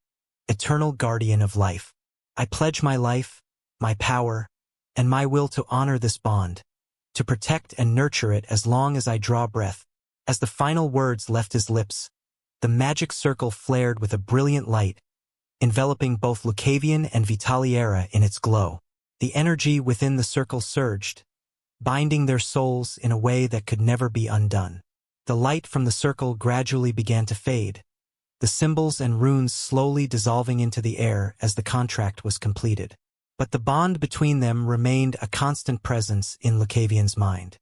eternal guardian of life. I pledge my life, my power, and my will to honor this bond, to protect and nurture it as long as I draw breath. As the final words left his lips, the magic circle flared with a brilliant light, enveloping both Lucavion and Vitaliera in its glow. The energy within the circle surged, binding their souls in a way that could never be undone. The light from the circle gradually began to fade, the symbols and runes slowly dissolving into the air as the contract was completed. But the bond between them remained a constant presence in Lucavion's mind.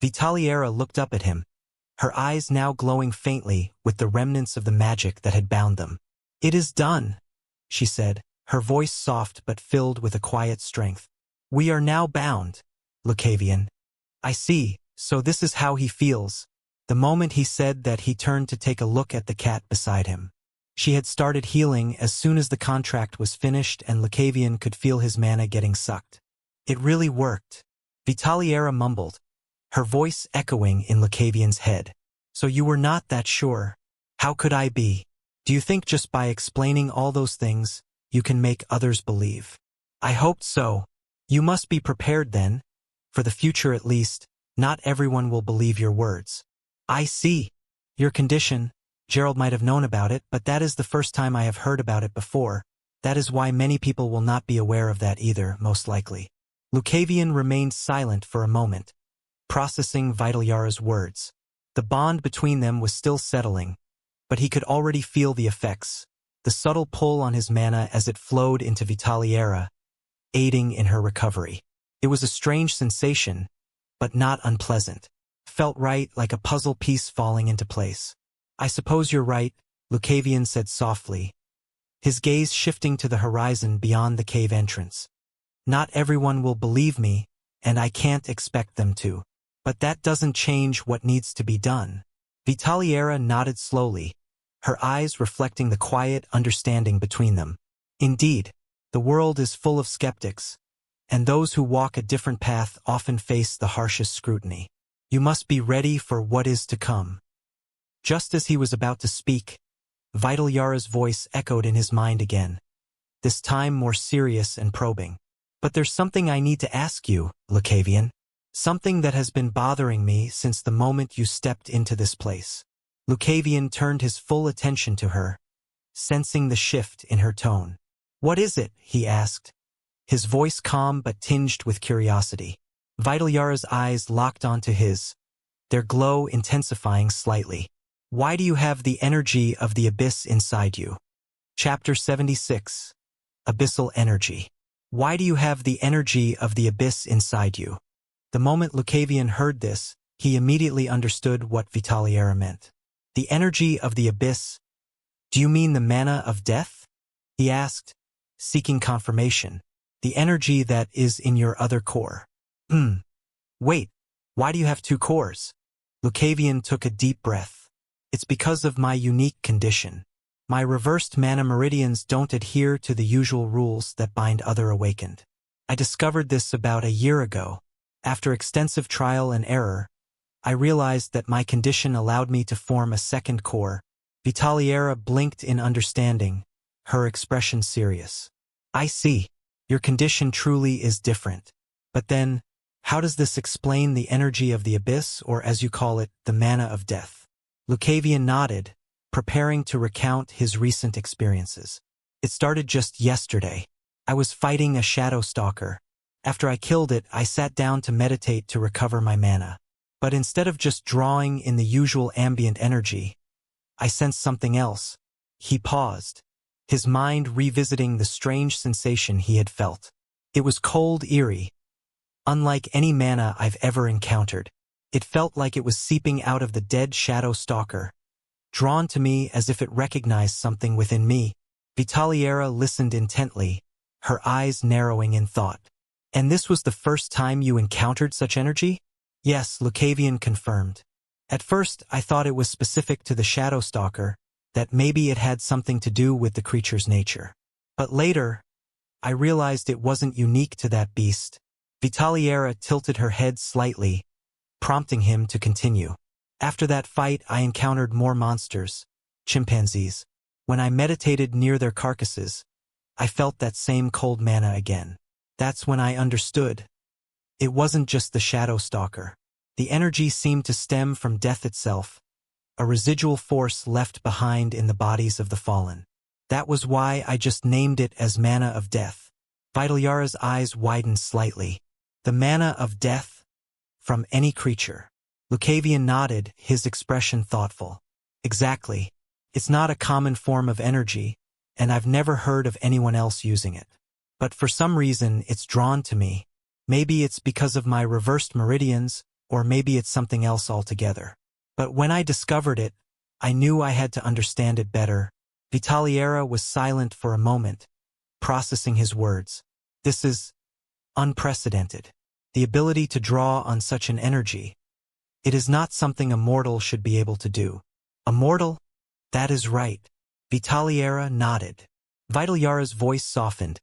Vitaliera looked up at him, her eyes now glowing faintly with the remnants of the magic that had bound them. It is done, she said, her voice soft but filled with a quiet strength. We are now bound, Lucavion. I see, so this is how he feels. The moment he said that, he turned to take a look at the cat beside him. She had started healing as soon as the contract was finished, and Lucavion could feel his mana getting sucked. It really worked, Vitaliera mumbled, her voice echoing in Lucavion's head. So you were not that sure. How could I be? Do you think just by explaining all those things, you can make others believe? I hoped so. You must be prepared then. For the future at least, not everyone will believe your words. I see. Your condition. Gerald might have known about it, but that is the first time I have heard about it before. That is why many people will not be aware of that either, most likely. Lucavion remained silent for a moment, processing Vitaliera's words. The bond between them was still settling, but he could already feel the effects, the subtle pull on his mana as it flowed into Vitaliera, aiding in her recovery. It was a strange sensation, but not unpleasant. Felt right, like a puzzle piece falling into place. I suppose you're right, Lucavion said softly, his gaze shifting to the horizon beyond the cave entrance. Not everyone will believe me, and I can't expect them to. But that doesn't change what needs to be done. Vitaliera nodded slowly, her eyes reflecting the quiet understanding between them. Indeed, the world is full of skeptics, and those who walk a different path often face the harshest scrutiny. You must be ready for what is to come. Just as he was about to speak, Vitaliera's voice echoed in his mind again, this time more serious and probing. But there's something I need to ask you, Lucavion. Something that has been bothering me since the moment you stepped into this place. Lucavion turned his full attention to her, sensing the shift in her tone. What is it? He asked, his voice calm but tinged with curiosity. Vitaliera's eyes locked onto his, their glow intensifying slightly. Why do you have the energy of the abyss inside you? Chapter 76. Abyssal Energy. Why do you have the energy of the abyss inside you? The moment Lucavion heard this, he immediately understood what Vitaliera meant. The energy of the abyss? Do you mean the mana of death? He asked, seeking confirmation. The energy that is in your other core. Wait, why do you have two cores? Lucavion took a deep breath. It's because of my unique condition. My reversed mana meridians don't adhere to the usual rules that bind other awakened. I discovered this about a year ago, After extensive trial and error, I realized that my condition allowed me to form a second core. Vitaliera blinked in understanding, her expression serious. I see. Your condition truly is different. But then, how does this explain the energy of the abyss, or as you call it, the mana of death? Lucavion nodded, preparing to recount his recent experiences. It started just yesterday. I was fighting a shadow stalker. After I killed it, I sat down to meditate to recover my mana. But instead of just drawing in the usual ambient energy, I sensed something else. He paused, his mind revisiting the strange sensation he had felt. It was cold, eerie, unlike any mana I've ever encountered. It felt like it was seeping out of the dead shadow stalker, drawn to me as if it recognized something within me. Vitaliera listened intently, her eyes narrowing in thought. And this was the first time you encountered such energy? Yes, Lucavion confirmed. At first, I thought it was specific to the shadow stalker, that maybe it had something to do with the creature's nature. But later, I realized it wasn't unique to that beast. Vitaliera tilted her head slightly, prompting him to continue. After that fight, I encountered more monsters, chimpanzees. When I meditated near their carcasses, I felt that same cold mana again. That's when I understood. It wasn't just the shadow stalker. The energy seemed to stem from death itself, a residual force left behind in the bodies of the fallen. That was why I just named it as mana of death. Vitaliera's eyes widened slightly. The mana of death? From any creature. Lucavion nodded, his expression thoughtful. Exactly. It's not a common form of energy, and I've never heard of anyone else using it. But for some reason, it's drawn to me. Maybe it's because of my reversed meridians, or maybe it's something else altogether. But when I discovered it, I knew I had to understand it better. Vitaliera was silent for a moment, processing his words. This is unprecedented. The ability to draw on such an energy. It is not something a mortal should be able to do. A mortal? That is right. Vitaliera nodded. Vitaliera's voice softened,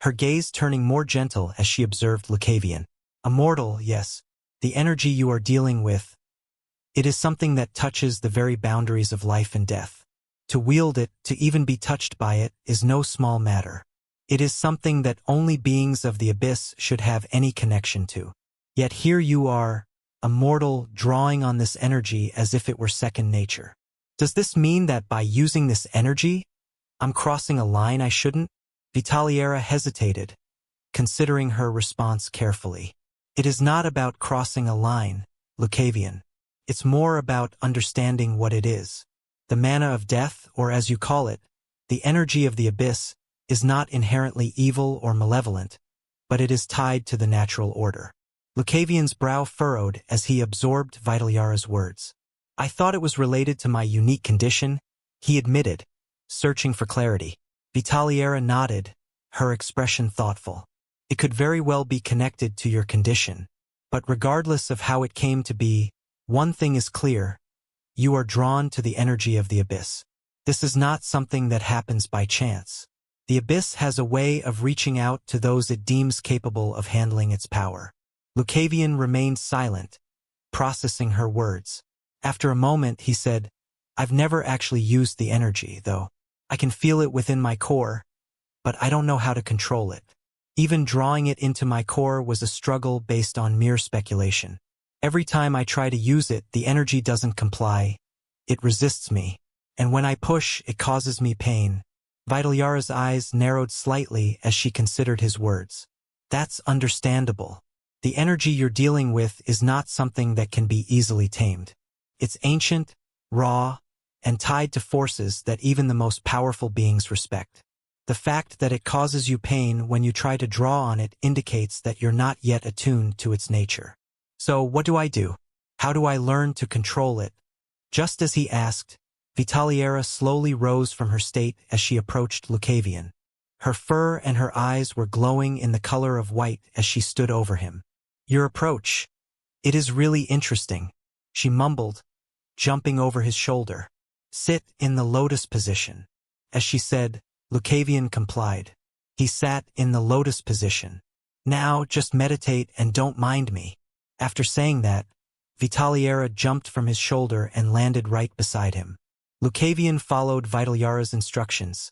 her gaze turning more gentle as she observed Lucavion. A mortal, yes. The energy you are dealing with. It is something that touches the very boundaries of life and death. To wield it, to even be touched by it, is no small matter. It is something that only beings of the abyss should have any connection to. Yet here you are, a mortal drawing on this energy as if it were second nature. Does this mean that by using this energy, I'm crossing a line I shouldn't? Vitaliera hesitated, considering her response carefully. It is not about crossing a line, Lucavion. It's more about understanding what it is. The mana of death, or as you call it, the energy of the abyss, is not inherently evil or malevolent, but it is tied to the natural order. Lucavion's brow furrowed as he absorbed Vitaliera's words. I thought it was related to my unique condition, he admitted, searching for clarity. Vitaliera nodded, her expression thoughtful. It could very well be connected to your condition, but regardless of how it came to be, one thing is clear. You are drawn to the energy of the abyss. This is not something that happens by chance. The abyss has a way of reaching out to those it deems capable of handling its power. Lucavion remained silent, processing her words. After a moment, he said, I've never actually used the energy, though. I can feel it within my core, but I don't know how to control it. Even drawing it into my core was a struggle based on mere speculation. Every time I try to use it, the energy doesn't comply. It resists me. And when I push, it causes me pain. Vitaliera's eyes narrowed slightly as she considered his words. That's understandable. The energy you're dealing with is not something that can be easily tamed. It's ancient, raw, and tied to forces that even the most powerful beings respect. The fact that it causes you pain when you try to draw on it indicates that you're not yet attuned to its nature. So what do I do? How do I learn to control it? Just as he asked, Vitaliera slowly rose from her state as she approached Lucavion. Her fur and her eyes were glowing in the color of white as she stood over him. Your approach. It is really interesting, she mumbled, jumping over his shoulder. Sit in the lotus position. As she said, Lucavion complied. He sat in the lotus position. Now just meditate and don't mind me. After saying that, Vitaliera jumped from his shoulder and landed right beside him. Lucavion followed Vitaliera's instructions,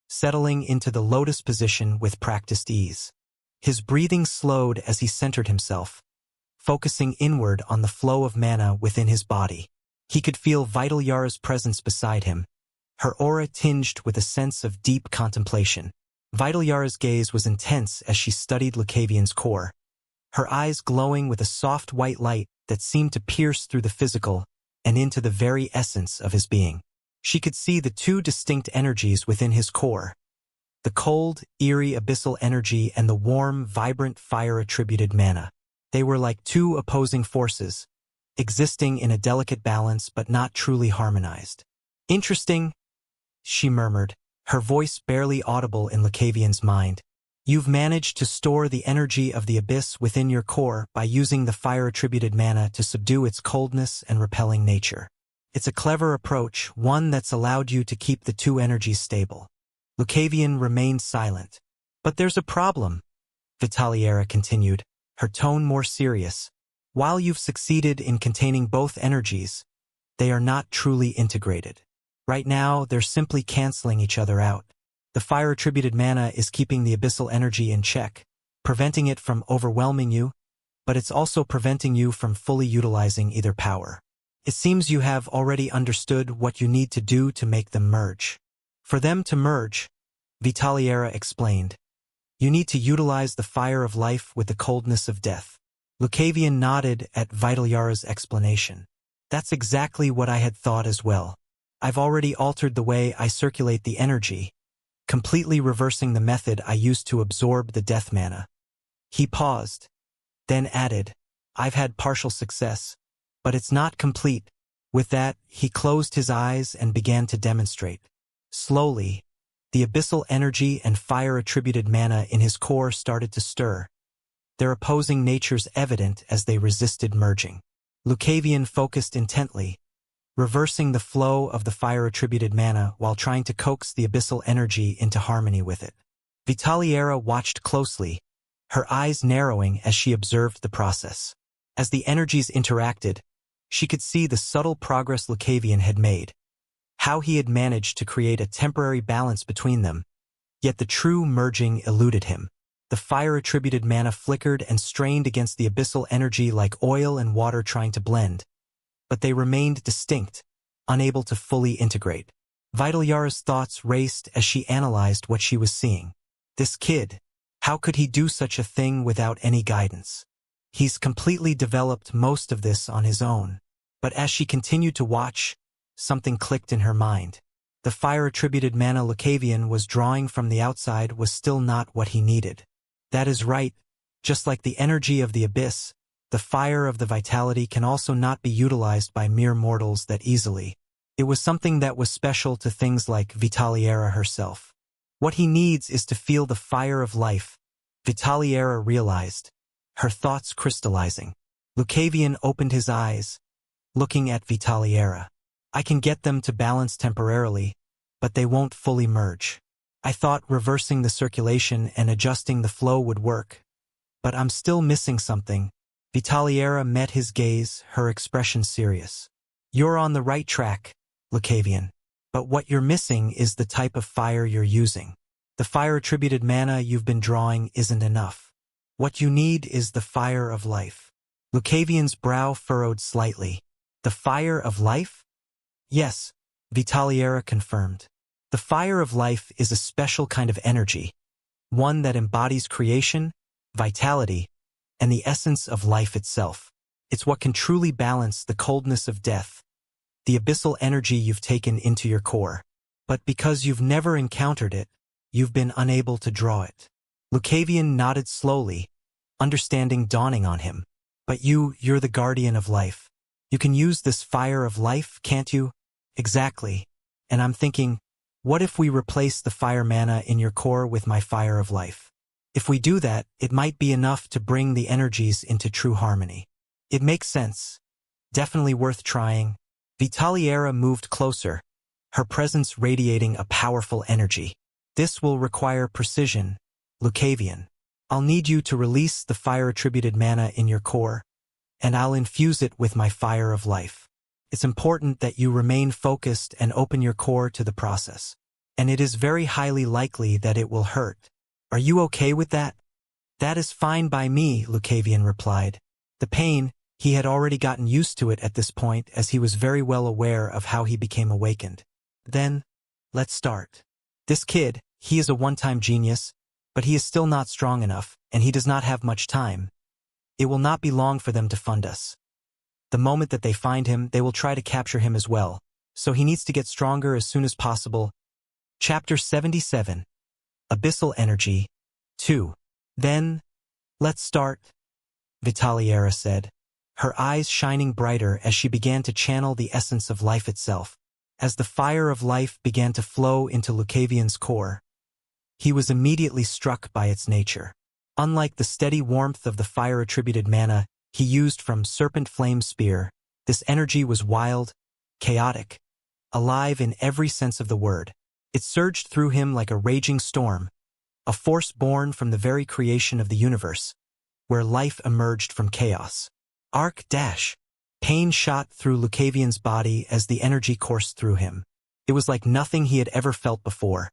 settling into the lotus position with practiced ease. His breathing slowed as he centered himself, focusing inward on the flow of mana within his body. He could feel Vitaliera's presence beside him, her aura tinged with a sense of deep contemplation. Vitaliera's gaze was intense as she studied Lucavion's core, her eyes glowing with a soft white light that seemed to pierce through the physical and into the very essence of his being. She could see the two distinct energies within his core, the cold, eerie abyssal energy and the warm, vibrant fire-attributed mana. They were like two opposing forces, existing in a delicate balance but not truly harmonized. "Interesting," she murmured, her voice barely audible in Lucavion's mind. "You've managed to store the energy of the abyss within your core by using the fire-attributed mana to subdue its coldness and repelling nature. It's a clever approach, one that's allowed you to keep the two energies stable." Lucavion remained silent. "But there's a problem," Vitaliera continued, her tone more serious. "While you've succeeded in containing both energies, they are not truly integrated. Right now, they're simply canceling each other out. The fire-attributed mana is keeping the abyssal energy in check, preventing it from overwhelming you, but it's also preventing you from fully utilizing either power. It seems you have already understood what you need to do to make them merge." "For them to merge," Vitaliera explained, "you need to utilize the fire of life with the coldness of death." Lucavion nodded at Vitaliera's explanation. "That's exactly what I had thought as well. I've already altered the way I circulate the energy, completely reversing the method I used to absorb the death mana." He paused, then added, "I've had partial success, but it's not complete." With that, he closed his eyes and began to demonstrate. Slowly, the abyssal energy and fire-attributed mana in his core started to stir, their opposing natures evident as they resisted merging. Lucavion focused intently, reversing the flow of the fire-attributed mana while trying to coax the abyssal energy into harmony with it. Vitaliera watched closely, her eyes narrowing as she observed the process. As the energies interacted, she could see the subtle progress Lucavion had made, how he had managed to create a temporary balance between them, yet the true merging eluded him. The fire-attributed mana flickered and strained against the abyssal energy like oil and water trying to blend, but they remained distinct, unable to fully integrate. Vitaliera's thoughts raced as she analyzed what she was seeing. This kid, how could he do such a thing without any guidance? He's completely developed most of this on his own. But as she continued to watch, something clicked in her mind. The fire-attributed mana Lucavion was drawing from the outside was still not what he needed. That is right, just like the energy of the abyss, the fire of the vitality can also not be utilized by mere mortals that easily. It was something that was special to things like Vitaliera herself. What he needs is to feel the fire of life, Vitaliera realized, her thoughts crystallizing. Lucavion opened his eyes, looking at Vitaliera. "I can get them to balance temporarily, but they won't fully merge. I thought reversing the circulation and adjusting the flow would work, but I'm still missing something." Vitaliera met his gaze, her expression serious. "You're on the right track, Lucavion, but what you're missing is the type of fire you're using. The fire-attributed mana you've been drawing isn't enough. What you need is the fire of life." Lucavion's brow furrowed slightly. "The fire of life?" "Yes," Vitaliera confirmed. "The fire of life is a special kind of energy, one that embodies creation, vitality, and the essence of life itself. It's what can truly balance the coldness of death, the abyssal energy you've taken into your core. But because you've never encountered it, you've been unable to draw it." Lucavion nodded slowly, understanding dawning on him. "But you're the guardian of life. You can use this fire of life, can't you?" "Exactly. And I'm thinking, what if we replace the fire mana in your core with my fire of life? If we do that, it might be enough to bring the energies into true harmony." "It makes sense. Definitely worth trying." Vitaliera moved closer, her presence radiating a powerful energy. "This will require precision, Lucavion. I'll need you to release the fire-attributed mana in your core, and I'll infuse it with my fire of life. It's important that you remain focused and open your core to the process. And it is very highly likely that it will hurt. Are you okay with that? That is fine by me, Lucavion replied. The pain, he had already gotten used to it at this point as he was very well aware of how he became awakened. Then, let's start. This kid, he is a one-time genius, but he is still not strong enough, and he does not have much time. It will not be long for them to fund us. The moment that they find him, they will try to capture him as well, so he needs to get stronger as soon as possible. Chapter 77. Abyssal Energy 2. Then, let's start, Vitaliera said, her eyes shining brighter as she began to channel the essence of life itself. As the fire of life began to flow into Lucavion's core, he was immediately struck by its nature. Unlike the steady warmth of the fire-attributed mana he used from Serpent Flame Spear, this energy was wild, chaotic, alive in every sense of the word. It surged through him like a raging storm, a force born from the very creation of the universe, where life emerged from chaos. Arc dash. Pain shot through Lucavion's body as the energy coursed through him. It was like nothing he had ever felt before.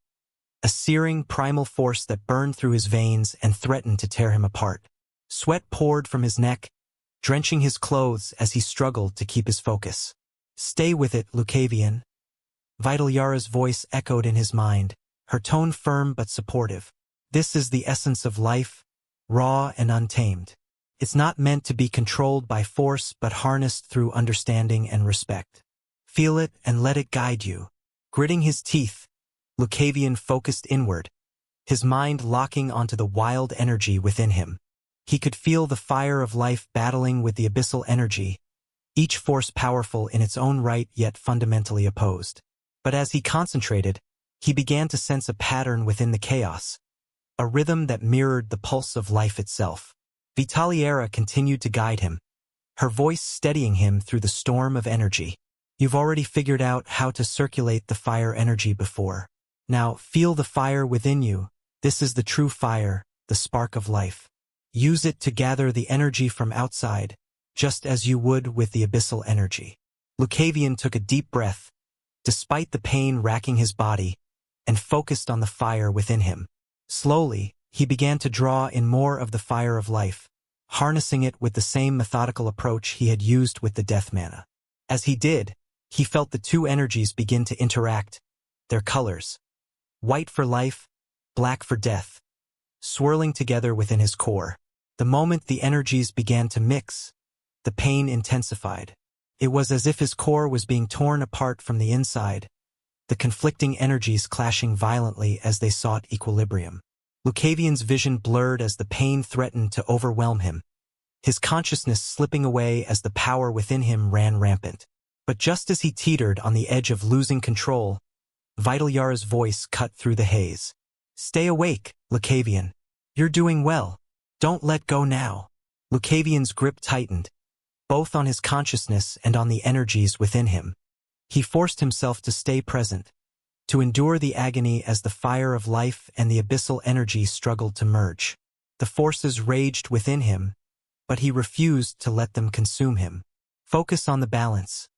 A searing, primal force that burned through his veins and threatened to tear him apart. Sweat poured from his neck, drenching his clothes as he struggled to keep his focus. Stay with it, Lucavion. Vitaliara's voice echoed in his mind, her tone firm but supportive. This is the essence of life, raw and untamed. It's not meant to be controlled by force but harnessed through understanding and respect. Feel it and let it guide you. Gritting his teeth, Lucavion focused inward, his mind locking onto the wild energy within him. He could feel the fire of life battling with the abyssal energy, each force powerful in its own right yet fundamentally opposed. But as he concentrated, he began to sense a pattern within the chaos, a rhythm that mirrored the pulse of life itself. Vitaliera continued to guide him, her voice steadying him through the storm of energy. You've already figured out how to circulate the fire energy before. Now feel the fire within you. This is the true fire, the spark of life. Use it to gather the energy from outside, just as you would with the abyssal energy. Lucavion took a deep breath, despite the pain racking his body, and focused on the fire within him. Slowly, he began to draw in more of the fire of life, harnessing it with the same methodical approach he had used with the death mana. As he did, he felt the two energies begin to interact, their colors, white for life, black for death, swirling together within his core. The moment the energies began to mix, the pain intensified. It was as if his core was being torn apart from the inside, the conflicting energies clashing violently as they sought equilibrium. Lucavion's vision blurred as the pain threatened to overwhelm him, his consciousness slipping away as the power within him ran rampant. But just as he teetered on the edge of losing control, Vitaliara's voice cut through the haze. Stay awake, Lucavion. You're doing well. Don't let go now. Lucavion's grip tightened, both on his consciousness and on the energies within him. He forced himself to stay present, to endure the agony as the fire of life and the abyssal energy struggled to merge. The forces raged within him, but he refused to let them consume him. Focus on the balance,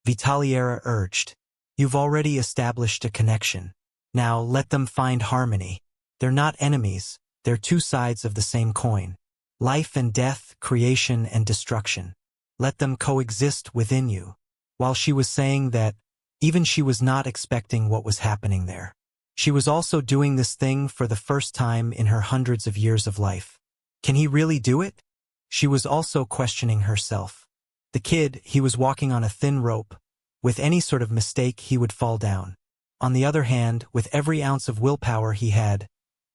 Vitaliera urged. You've already established a connection. Now let them find harmony. They're not enemies, they're two sides of the same coin. Life and death, creation and destruction. Let them coexist within you. While she was saying that, even she was not expecting what was happening there. She was also doing this thing for the first time in her hundreds of years of life. Can he really do it? She was also questioning herself. The kid, he was walking on a thin rope. With any sort of mistake, he would fall down. On the other hand, with every ounce of willpower he had,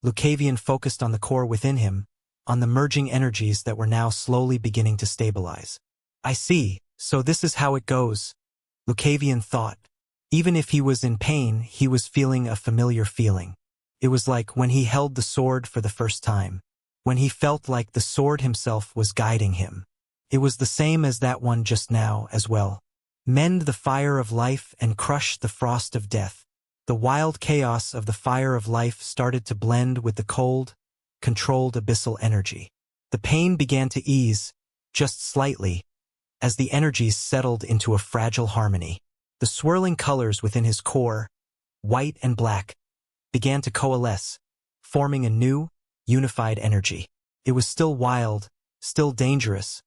Lucavion focused on the core within him, on the merging energies that were now slowly beginning to stabilize. I see, so this is how it goes, Lucavion thought. Even if he was in pain, he was feeling a familiar feeling. It was like when he held the sword for the first time, when he felt like the sword himself was guiding him. It was the same as that one just now as well. Mend the fire of life and crush the frost of death. The wild chaos of the fire of life started to blend with the cold, controlled abyssal energy. The pain began to ease, just slightly, as the energies settled into a fragile harmony. The swirling colors within his core, white and black, began to coalesce, forming a new, unified energy. It was still wild, still dangerous,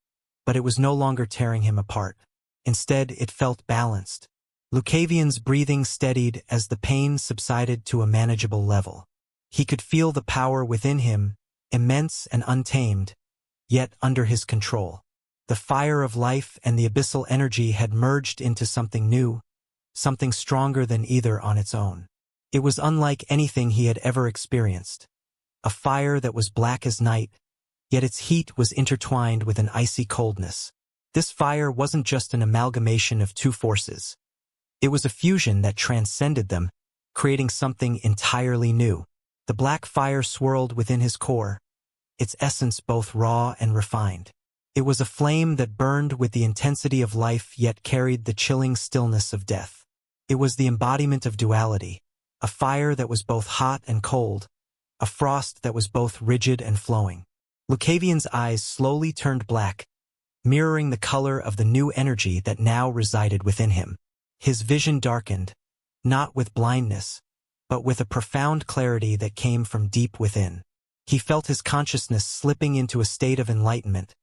but it was no longer tearing him apart. Instead, it felt balanced. Lucavion's breathing steadied as the pain subsided to a manageable level. He could feel the power within him, immense and untamed, yet under his control. The fire of life and the abyssal energy had merged into something new, something stronger than either on its own. It was unlike anything he had ever experienced. A fire that was black as night, yet its heat was intertwined with an icy coldness. This fire wasn't just an amalgamation of two forces. It was a fusion that transcended them, creating something entirely new. The black fire swirled within his core, its essence both raw and refined. It was a flame that burned with the intensity of life yet carried the chilling stillness of death. It was the embodiment of duality, a fire that was both hot and cold, a frost that was both rigid and flowing. Lucavion's eyes slowly turned black, mirroring the color of the new energy that now resided within him. His vision darkened, not with blindness, but with a profound clarity that came from deep within. He felt his consciousness slipping into a state of enlightenment,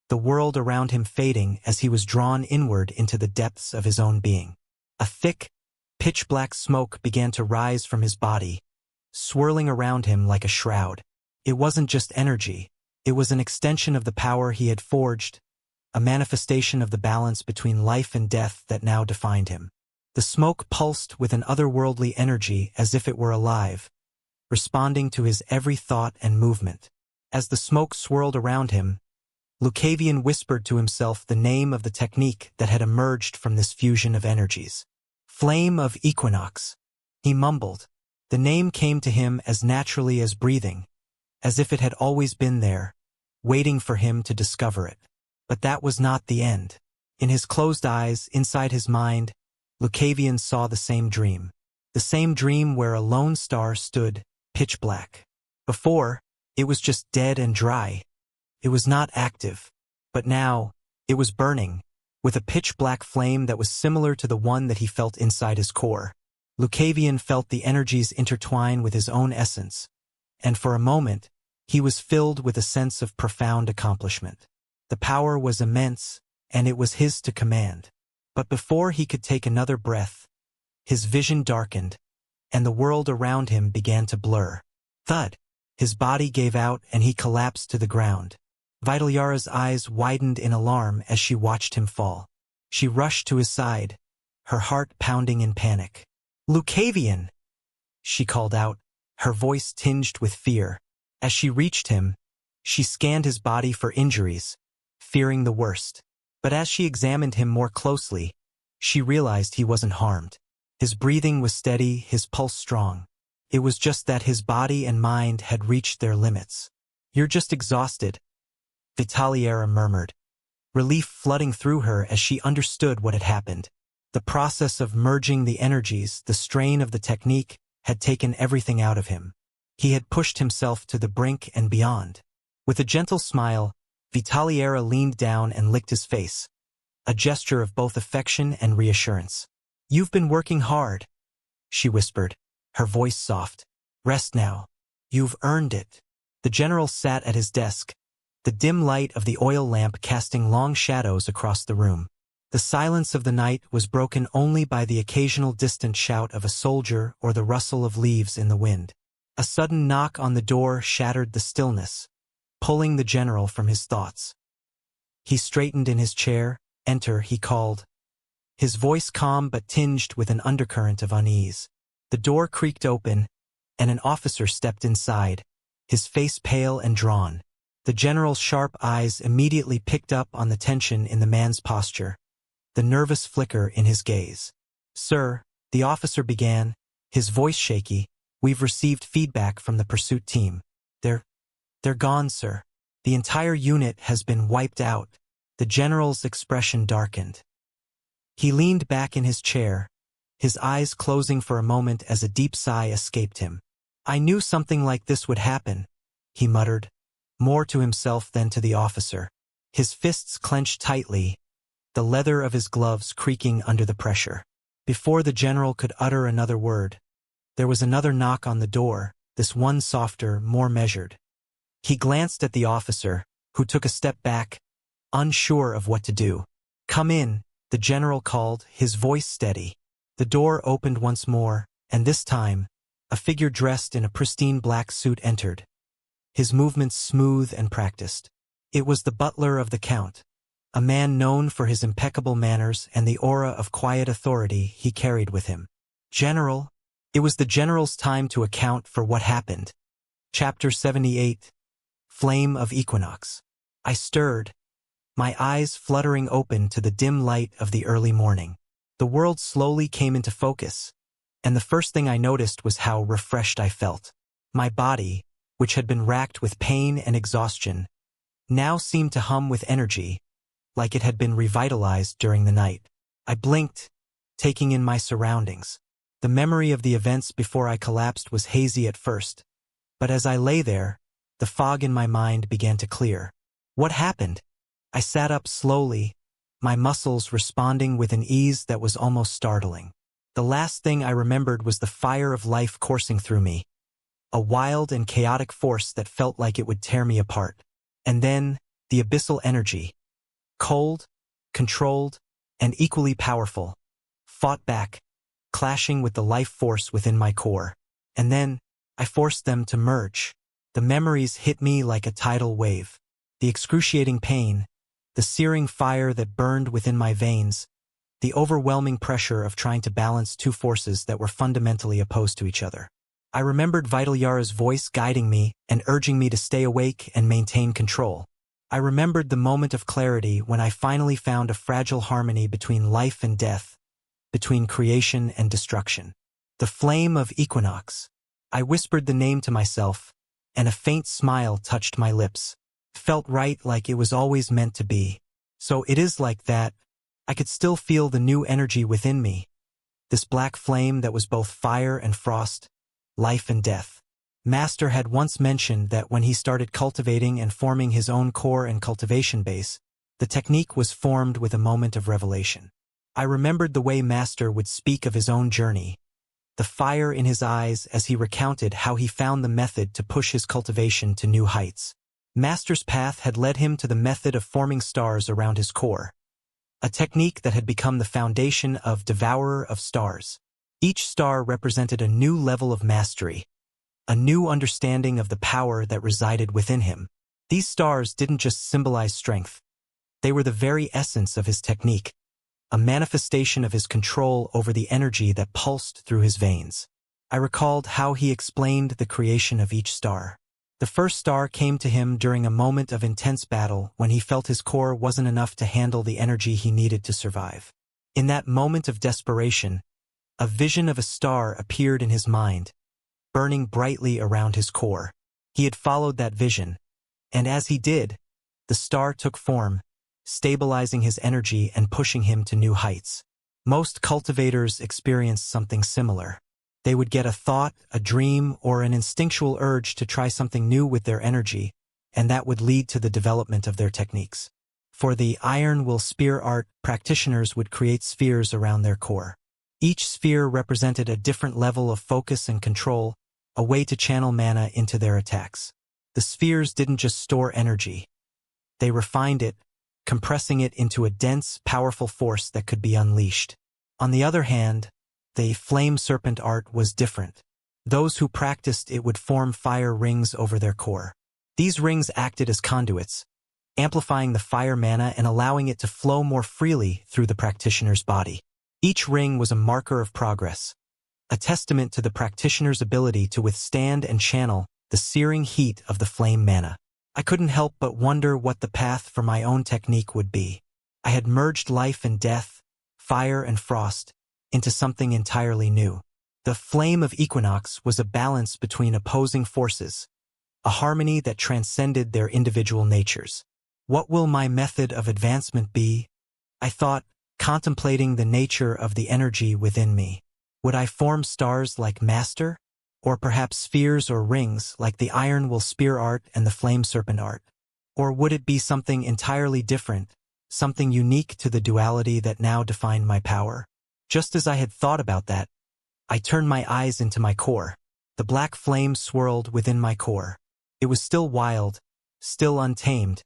the world around him fading as he was drawn inward into the depths of his own being. A thick, pitch-black smoke began to rise from his body, swirling around him like a shroud. It wasn't just energy, it was an extension of the power he had forged, a manifestation of the balance between life and death that now defined him. The smoke pulsed with an otherworldly energy as if it were alive, responding to his every thought and movement. As the smoke swirled around him, Lucavion whispered to himself the name of the technique that had emerged from this fusion of energies. Flame of Equinox. He mumbled. The name came to him as naturally as breathing, as if it had always been there, waiting for him to discover it. But that was not the end. In his closed eyes, inside his mind, Lucavion saw the same dream. The same dream where a lone star stood, pitch black. Before, it was just dead and dry. It was not active. But now, it was burning, with a pitch-black flame that was similar to the one that he felt inside his core. Lucavion felt the energies intertwine with his own essence, and for a moment, he was filled with a sense of profound accomplishment. The power was immense, and it was his to command. But before he could take another breath, his vision darkened, and the world around him began to blur. Thud! His body gave out and he collapsed to the ground. Vitalyara's eyes widened in alarm as she watched him fall. She rushed to his side, her heart pounding in panic. "Lucavion!" she called out, her voice tinged with fear. As she reached him, she scanned his body for injuries, fearing the worst. But as she examined him more closely, she realized he wasn't harmed. His breathing was steady, his pulse strong. It was just that his body and mind had reached their limits. "You're just exhausted," Vitalyara murmured, relief flooding through her as she understood what had happened. The process of merging the energies, the strain of the technique, had taken everything out of him. He had pushed himself to the brink and beyond. With a gentle smile, Vitalyara leaned down and licked his face, a gesture of both affection and reassurance. "You've been working hard," she whispered, her voice soft. "Rest now. You've earned it." The general sat at his desk, the dim light of the oil lamp casting long shadows across the room. The silence of the night was broken only by the occasional distant shout of a soldier or the rustle of leaves in the wind. A sudden knock on the door shattered the stillness, pulling the general from his thoughts. He straightened in his chair. "Enter," he called, his voice calm but tinged with an undercurrent of unease. The door creaked open, and an officer stepped inside, his face pale and drawn. The general's sharp eyes immediately picked up on the tension in the man's posture, the nervous flicker in his gaze. "Sir," the officer began, his voice shaky, "we've received feedback from the pursuit team. They're gone, sir. The entire unit has been wiped out." The general's expression darkened. He leaned back in his chair, his eyes closing for a moment as a deep sigh escaped him. "I knew something like this would happen," he muttered, more to himself than to the officer. his fists clenched tightly, the leather of his gloves creaking under the pressure. Before the general could utter another word, there was another knock on the door, this one softer, more measured. He glanced at the officer, who took a step back, unsure of what to do. "Come in," the general called, his voice steady. The door opened once more, and this time, a figure dressed in a pristine black suit entered, his movements smooth and practiced. It was the butler of the Count, a man known for his impeccable manners and the aura of quiet authority he carried with him. "General," it was the general's time to account for what happened. Chapter 78, Flame of Equinox. I stirred, my eyes fluttering open to the dim light of the early morning. The world slowly came into focus, and the first thing I noticed was how refreshed I felt. My body, which had been racked with pain and exhaustion, now seemed to hum with energy, like it had been revitalized during the night. I blinked, taking in my surroundings. The memory of the events before I collapsed was hazy at first, but as I lay there, the fog in my mind began to clear. What happened? I sat up slowly, my muscles responding with an ease that was almost startling. The last thing I remembered was the fire of life coursing through me, a wild and chaotic force that felt like it would tear me apart. And then, the abyssal energy, cold, controlled, and equally powerful, fought back, clashing with the life force within my core. And then, I forced them to merge. The memories hit me like a tidal wave. The excruciating pain, the searing fire that burned within my veins, the overwhelming pressure of trying to balance two forces that were fundamentally opposed to each other. I remembered Vital Yara's voice guiding me and urging me to stay awake and maintain control. I remembered the moment of clarity when I finally found a fragile harmony between life and death, between creation and destruction. The flame of Equinox. I whispered the name to myself, and a faint smile touched my lips. Felt right, like it was always meant to be. So it is like that. I could still feel the new energy within me. This black flame that was both fire and frost, life and death. Master had once mentioned that when he started cultivating and forming his own core and cultivation base, the technique was formed with a moment of revelation. I remembered the way Master would speak of his own journey, the fire in his eyes as he recounted how he found the method to push his cultivation to new heights. Master's path had led him to the method of forming stars around his core, a technique that had become the foundation of Devourer of Stars. Each star represented a new level of mastery, a new understanding of the power that resided within him. These stars didn't just symbolize strength. They were the very essence of his technique, a manifestation of his control over the energy that pulsed through his veins. I recalled how he explained the creation of each star. The first star came to him during a moment of intense battle when he felt his core wasn't enough to handle the energy he needed to survive. In that moment of desperation, a vision of a star appeared in his mind, burning brightly around his core. He had followed that vision, and as he did, the star took form, stabilizing his energy and pushing him to new heights. Most cultivators experienced something similar. They would get a thought, a dream, or an instinctual urge to try something new with their energy, and that would lead to the development of their techniques. For the Iron Will Spear art, practitioners would create spheres around their core. Each sphere represented a different level of focus and control, a way to channel mana into their attacks. The spheres didn't just store energy. They refined it, compressing it into a dense, powerful force that could be unleashed. On the other hand, the Flame Serpent art was different. Those who practiced it would form fire rings over their core. These rings acted as conduits, amplifying the fire mana and allowing it to flow more freely through the practitioner's body. Each ring was a marker of progress, a testament to the practitioner's ability to withstand and channel the searing heat of the flame mana. I couldn't help but wonder what the path for my own technique would be. I had merged life and death, fire and frost, into something entirely new. The flame of Equinox was a balance between opposing forces, a harmony that transcended their individual natures. What will my method of advancement be? I thought, contemplating the nature of the energy within me. Would I form stars like Master? Or perhaps spheres or rings like the Iron Will Spear art and the Flame Serpent art? Or would it be something entirely different, something unique to the duality that now defined my power? Just as I had thought about that, I turned my eyes into my core. The black flame swirled within my core. It was still wild, still untamed,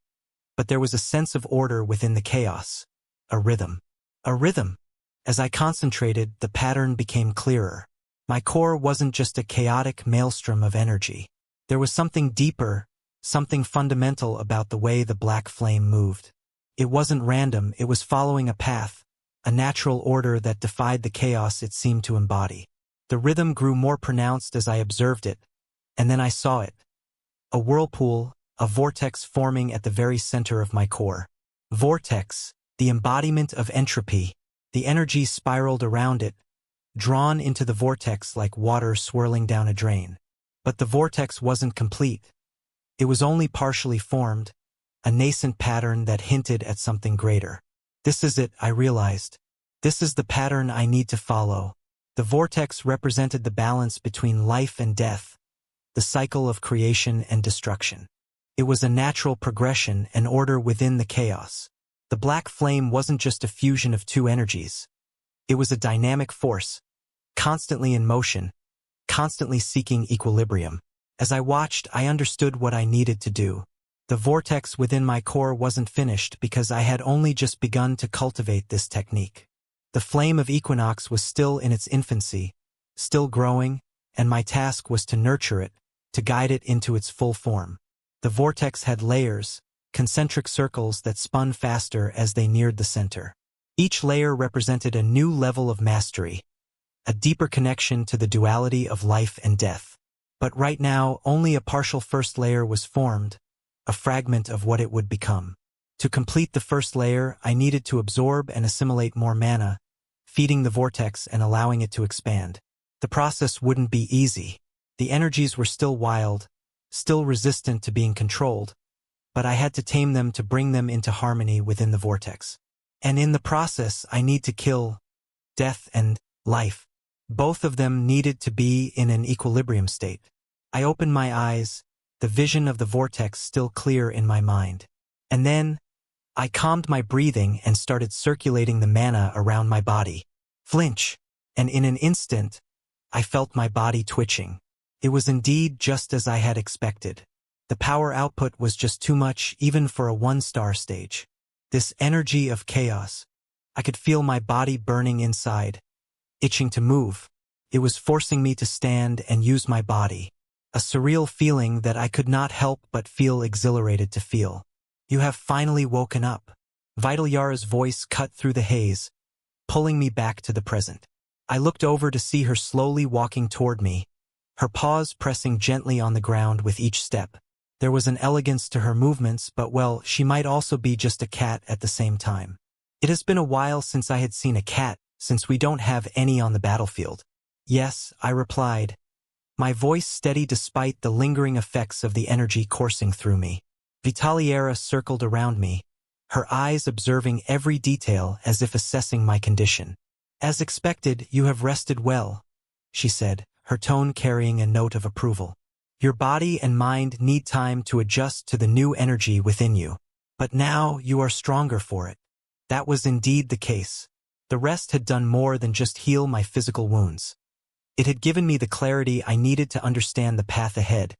but there was a sense of order within the chaos. A rhythm. A rhythm. As I concentrated, the pattern became clearer. My core wasn't just a chaotic maelstrom of energy. There was something deeper, something fundamental about the way the black flame moved. It wasn't random, it was following a path, a natural order that defied the chaos it seemed to embody. The rhythm grew more pronounced as I observed it, and then I saw it. A whirlpool, a vortex forming at the very center of my core. Vortex, the embodiment of entropy. The energy spiraled around it, drawn into the vortex like water swirling down a drain. But the vortex wasn't complete. It was only partially formed, a nascent pattern that hinted at something greater. This is it, I realized. This is the pattern I need to follow. The vortex represented the balance between life and death, the cycle of creation and destruction. It was a natural progression, an order within the chaos. The black flame wasn't just a fusion of two energies. It was a dynamic force, constantly in motion, constantly seeking equilibrium. As I watched, I understood what I needed to do. The vortex within my core wasn't finished because I had only just begun to cultivate this technique. The flame of equinox was still in its infancy, still growing, and my task was to nurture it, to guide it into its full form. The vortex had layers, concentric circles that spun faster as they neared the center. Each layer represented a new level of mastery, a deeper connection to the duality of life and death. But right now, only a partial first layer was formed, a fragment of what it would become. To complete the first layer, I needed to absorb and assimilate more mana, feeding the vortex and allowing it to expand. The process wouldn't be easy. The energies were still wild, still resistant to being controlled, but I had to tame them to bring them into harmony within the vortex. And in the process, I need to kill death and life. Both of them needed to be in an equilibrium state. I opened my eyes, the vision of the vortex still clear in my mind. And then, I calmed my breathing and started circulating the mana around my body. Flinch, and in an instant, I felt my body twitching. It was indeed just as I had expected. The power output was just too much even for a 1-star stage. This energy of chaos. I could feel my body burning inside, itching to move. It was forcing me to stand and use my body. A surreal feeling that I could not help but feel exhilarated to feel. You have finally woken up. Vital Yara's voice cut through the haze, pulling me back to the present. I looked over to see her slowly walking toward me, her paws pressing gently on the ground with each step. There was an elegance to her movements, but well, she might also be just a cat at the same time. It has been a while since I had seen a cat, since we don't have any on the battlefield. Yes, I replied, my voice steady despite the lingering effects of the energy coursing through me. Vitaliera circled around me, her eyes observing every detail as if assessing my condition. As expected, you have rested well, she said, her tone carrying a note of approval. Your body and mind need time to adjust to the new energy within you. But now you are stronger for it. That was indeed the case. The rest had done more than just heal my physical wounds. It had given me the clarity I needed to understand the path ahead,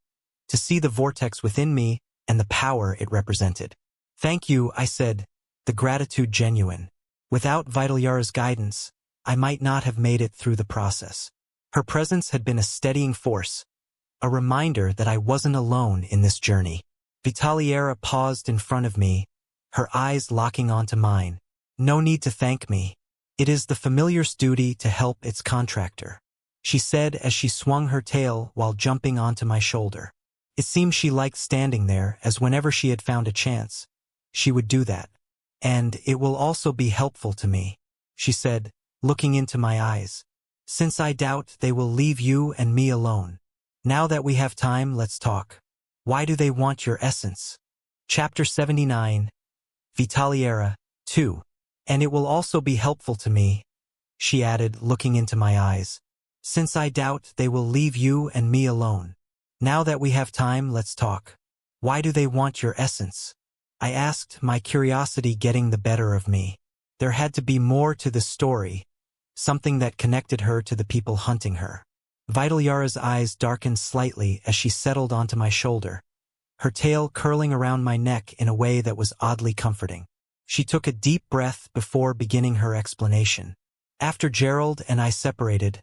to see the vortex within me and the power it represented. Thank you, I said, the gratitude genuine. Without Vitalyara's guidance, I might not have made it through the process. Her presence had been a steadying force, a reminder that I wasn't alone in this journey. Vitaliera paused in front of me, her eyes locking onto mine. No need to thank me. It is the familiar's duty to help its contractor, she said as she swung her tail while jumping onto my shoulder. It seemed she liked standing there, as whenever she had found a chance, she would do that. And it will also be helpful to me, she said, looking into my eyes. Since I doubt they will leave you and me alone. Now that we have time, let's talk. Why do they want your essence? Chapter 79. Vitaliera, 2. And it will also be helpful to me, she added, looking into my eyes. Since I doubt they will leave you and me alone. Now that we have time, let's talk. Why do they want your essence? I asked, my curiosity getting the better of me. There had to be more to this story, something that connected her to the people hunting her. Vitalyara's eyes darkened slightly as she settled onto my shoulder, her tail curling around my neck in a way that was oddly comforting. She took a deep breath before beginning her explanation. After Gerald and I separated,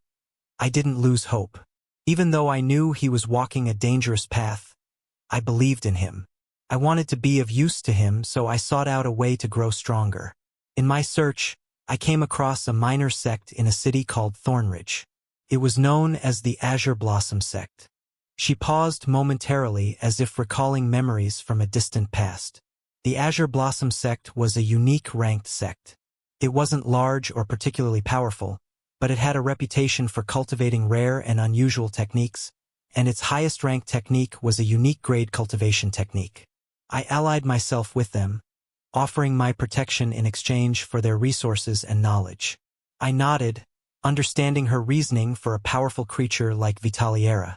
I didn't lose hope. Even though I knew he was walking a dangerous path, I believed in him. I wanted to be of use to him, so I sought out a way to grow stronger. In my search, I came across a minor sect in a city called Thornridge. It was known as the Azure Blossom sect. She paused momentarily as if recalling memories from a distant past. The Azure Blossom sect was a unique ranked sect. It wasn't large or particularly powerful, but it had a reputation for cultivating rare and unusual techniques, and its highest ranked technique was a unique grade cultivation technique. I allied myself with them, offering my protection in exchange for their resources and knowledge. I nodded, understanding her reasoning for a powerful creature like Vitalyara.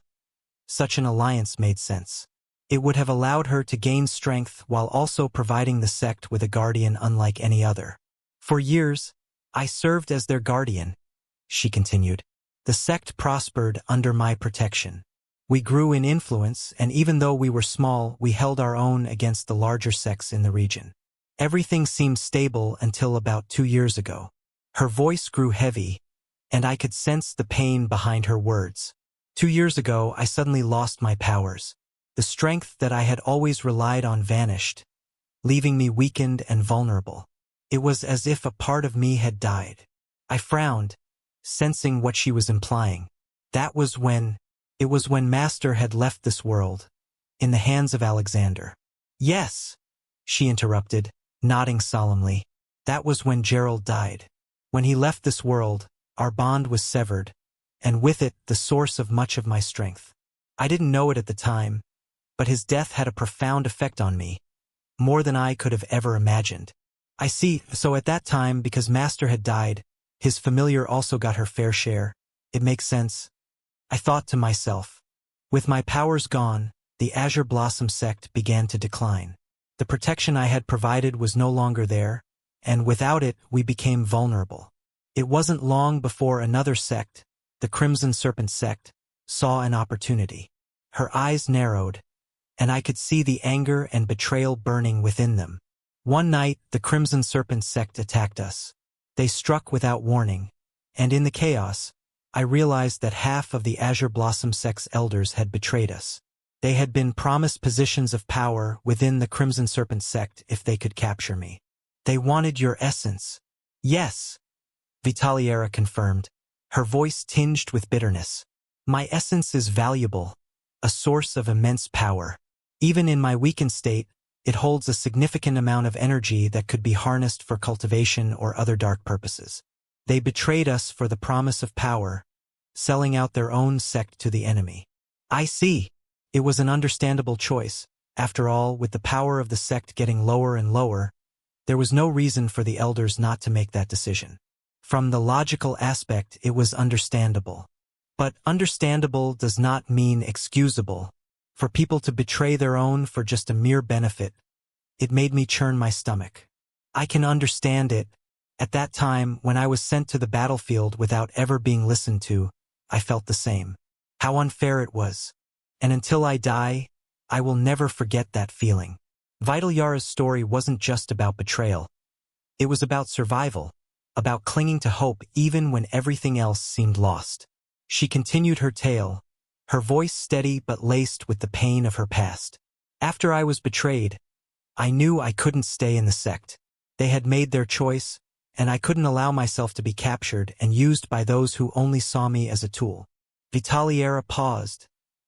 Such an alliance made sense. It would have allowed her to gain strength while also providing the sect with a guardian unlike any other. For years, I served as their guardian, she continued. The sect prospered under my protection. We grew in influence, and even though we were small, we held our own against the larger sects in the region. Everything seemed stable until about 2 years ago. Her voice grew heavy, and I could sense the pain behind her words. 2 years ago, I suddenly lost my powers. The strength that I had always relied on vanished, leaving me weakened and vulnerable. It was as if a part of me had died. I frowned, sensing what she was implying. It was when Master had left this world, in the hands of Alexander. Yes, she interrupted, nodding solemnly. That was when Gerald died. When he left this world, our bond was severed, and with it the source of much of my strength. I didn't know it at the time, but his death had a profound effect on me, more than I could have ever imagined. I see, so at that time, because Master had died, his familiar also got her fair share. It makes sense. I thought to myself. With my powers gone, the Azure Blossom sect began to decline. The protection I had provided was no longer there, and without it we became vulnerable. It wasn't long before another sect, the Crimson Serpent sect, saw an opportunity. Her eyes narrowed, and I could see the anger and betrayal burning within them. One night, the Crimson Serpent sect attacked us. They struck without warning, and in the chaos, I realized that half of the Azure Blossom sect's elders had betrayed us. They had been promised positions of power within the Crimson Serpent sect if they could capture me. They wanted your essence. Yes, Vitalyara confirmed, her voice tinged with bitterness. My essence is valuable, a source of immense power. Even in my weakened state, it holds a significant amount of energy that could be harnessed for cultivation or other dark purposes. They betrayed us for the promise of power, selling out their own sect to the enemy. I see. It was an understandable choice. After all, with the power of the sect getting lower and lower, there was no reason for the elders not to make that decision. From the logical aspect, it was understandable. But understandable does not mean excusable. For people to betray their own for just a mere benefit, it made me churn my stomach. I can understand it. At that time, when I was sent to the battlefield without ever being listened to, I felt the same. How unfair it was. And until I die, I will never forget that feeling. Vitalyara's story wasn't just about betrayal. It was about survival, about clinging to hope even when everything else seemed lost. She continued her tale, her voice steady but laced with the pain of her past. After I was betrayed, I knew I couldn't stay in the sect. They had made their choice, and I couldn't allow myself to be captured and used by those who only saw me as a tool. Vitalyara paused,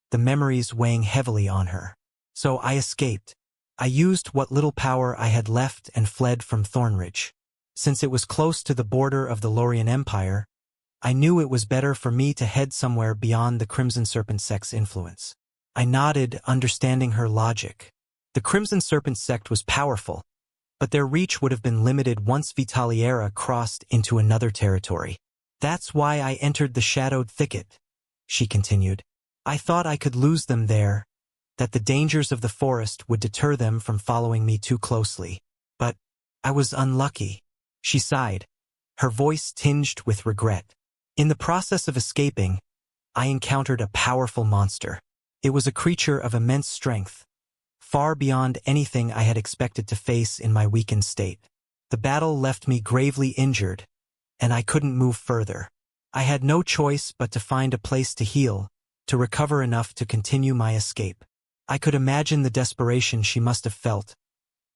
the memories weighing heavily on her. So I escaped. I used what little power I had left and fled from Thornridge. Since it was close to the border of the Lorien Empire, I knew it was better for me to head somewhere beyond the Crimson Serpent sect's influence. I nodded, understanding her logic. The Crimson Serpent sect was powerful, but their reach would have been limited once Vitalyara crossed into another territory. That's why I entered the shadowed thicket, she continued. I thought I could lose them there, that the dangers of the forest would deter them from following me too closely. But I was unlucky. She sighed, her voice tinged with regret. In the process of escaping, I encountered a powerful monster. It was a creature of immense strength, far beyond anything I had expected to face in my weakened state. The battle left me gravely injured, and I couldn't move further. I had no choice but to find a place to heal, to recover enough to continue my escape. I could imagine the desperation she must have felt,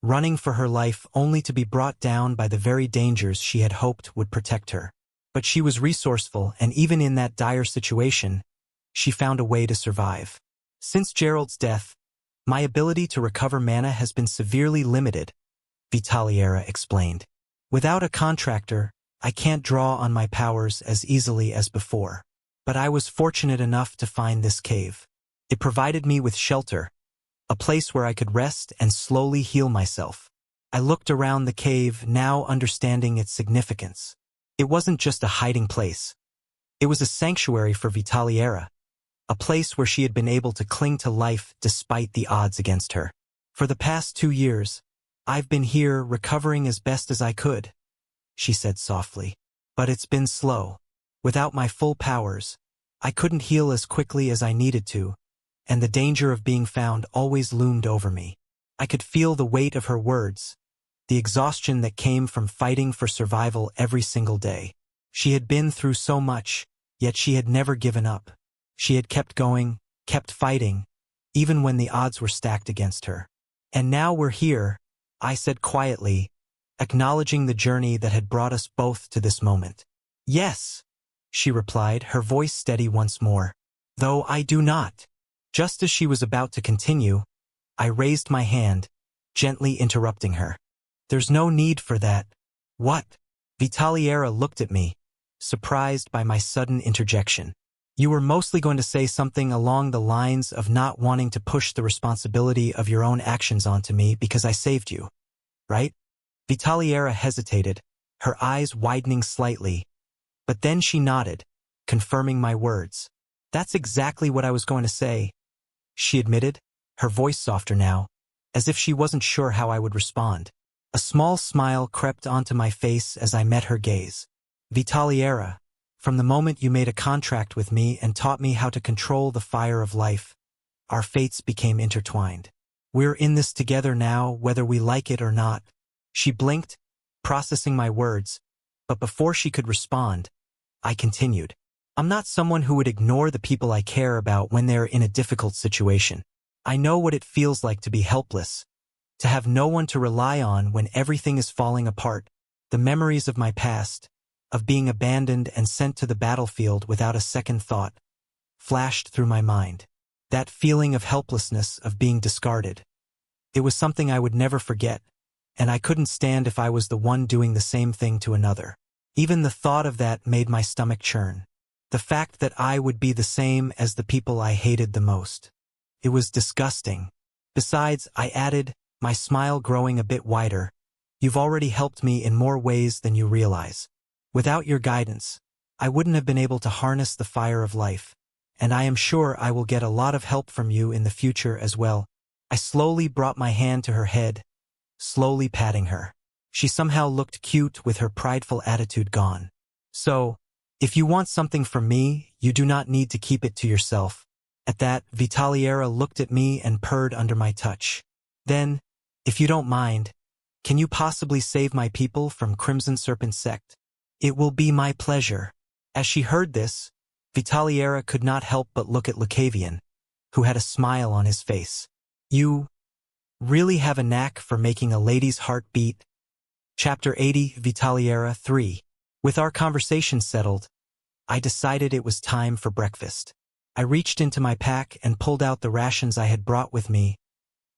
running for her life only to be brought down by the very dangers she had hoped would protect her. But she was resourceful, and even in that dire situation, she found a way to survive. Since Gerald's death, my ability to recover mana has been severely limited, Vitaliera explained. Without a contractor, I can't draw on my powers as easily as before. But I was fortunate enough to find this cave. It provided me with shelter, a place where I could rest and slowly heal myself. I looked around the cave, now understanding its significance. It wasn't just a hiding place. It was a sanctuary for Vitaliera, a place where she had been able to cling to life despite the odds against her. For the past 2 years, I've been here recovering as best as I could, she said softly. But it's been slow. Without my full powers, I couldn't heal as quickly as I needed to, and the danger of being found always loomed over me. I could feel the weight of her words, the exhaustion that came from fighting for survival every single day. She had been through so much, yet she had never given up. She had kept going, kept fighting, even when the odds were stacked against her. And now we're here, I said quietly, acknowledging the journey that had brought us both to this moment. Yes, she replied, her voice steady once more. Though I do not. Just as she was about to continue, I raised my hand, gently interrupting her. There's no need for that. What? Vitaliera looked at me, surprised by my sudden interjection. You were mostly going to say something along the lines of not wanting to push the responsibility of your own actions onto me because I saved you, right? Vitaliera hesitated, her eyes widening slightly, but then she nodded, confirming my words. That's exactly what I was going to say, she admitted, her voice softer now, as if she wasn't sure how I would respond. A small smile crept onto my face as I met her gaze. Vitaliera, from the moment you made a contract with me and taught me how to control the fire of life, our fates became intertwined. We're in this together now, whether we like it or not. She blinked, processing my words, but before she could respond, I continued. I'm not someone who would ignore the people I care about when they're in a difficult situation. I know what it feels like to be helpless, to have no one to rely on when everything is falling apart. The memories of my past, of being abandoned and sent to the battlefield without a second thought, flashed through my mind. That feeling of helplessness, of being discarded. It was something I would never forget, and I couldn't stand if I was the one doing the same thing to another. Even the thought of that made my stomach churn. The fact that I would be the same as the people I hated the most. It was disgusting. Besides, I added, my smile growing a bit wider, you've already helped me in more ways than you realize. Without your guidance, I wouldn't have been able to harness the fire of life, and I am sure I will get a lot of help from you in the future as well. I slowly brought my hand to her head, slowly patting her. She somehow looked cute with her prideful attitude gone. So, if you want something from me, you do not need to keep it to yourself. At that, Vitaliera looked at me and purred under my touch. Then, if you don't mind, can you possibly save my people from Crimson Serpent Sect? It will be my pleasure. As she heard this, Vitaliera could not help but look at Lucavion, who had a smile on his face. You really have a knack for making a lady's heart beat. Chapter 80, Vitaliera 3. With our conversation settled, I decided it was time for breakfast. I reached into my pack and pulled out the rations I had brought with me,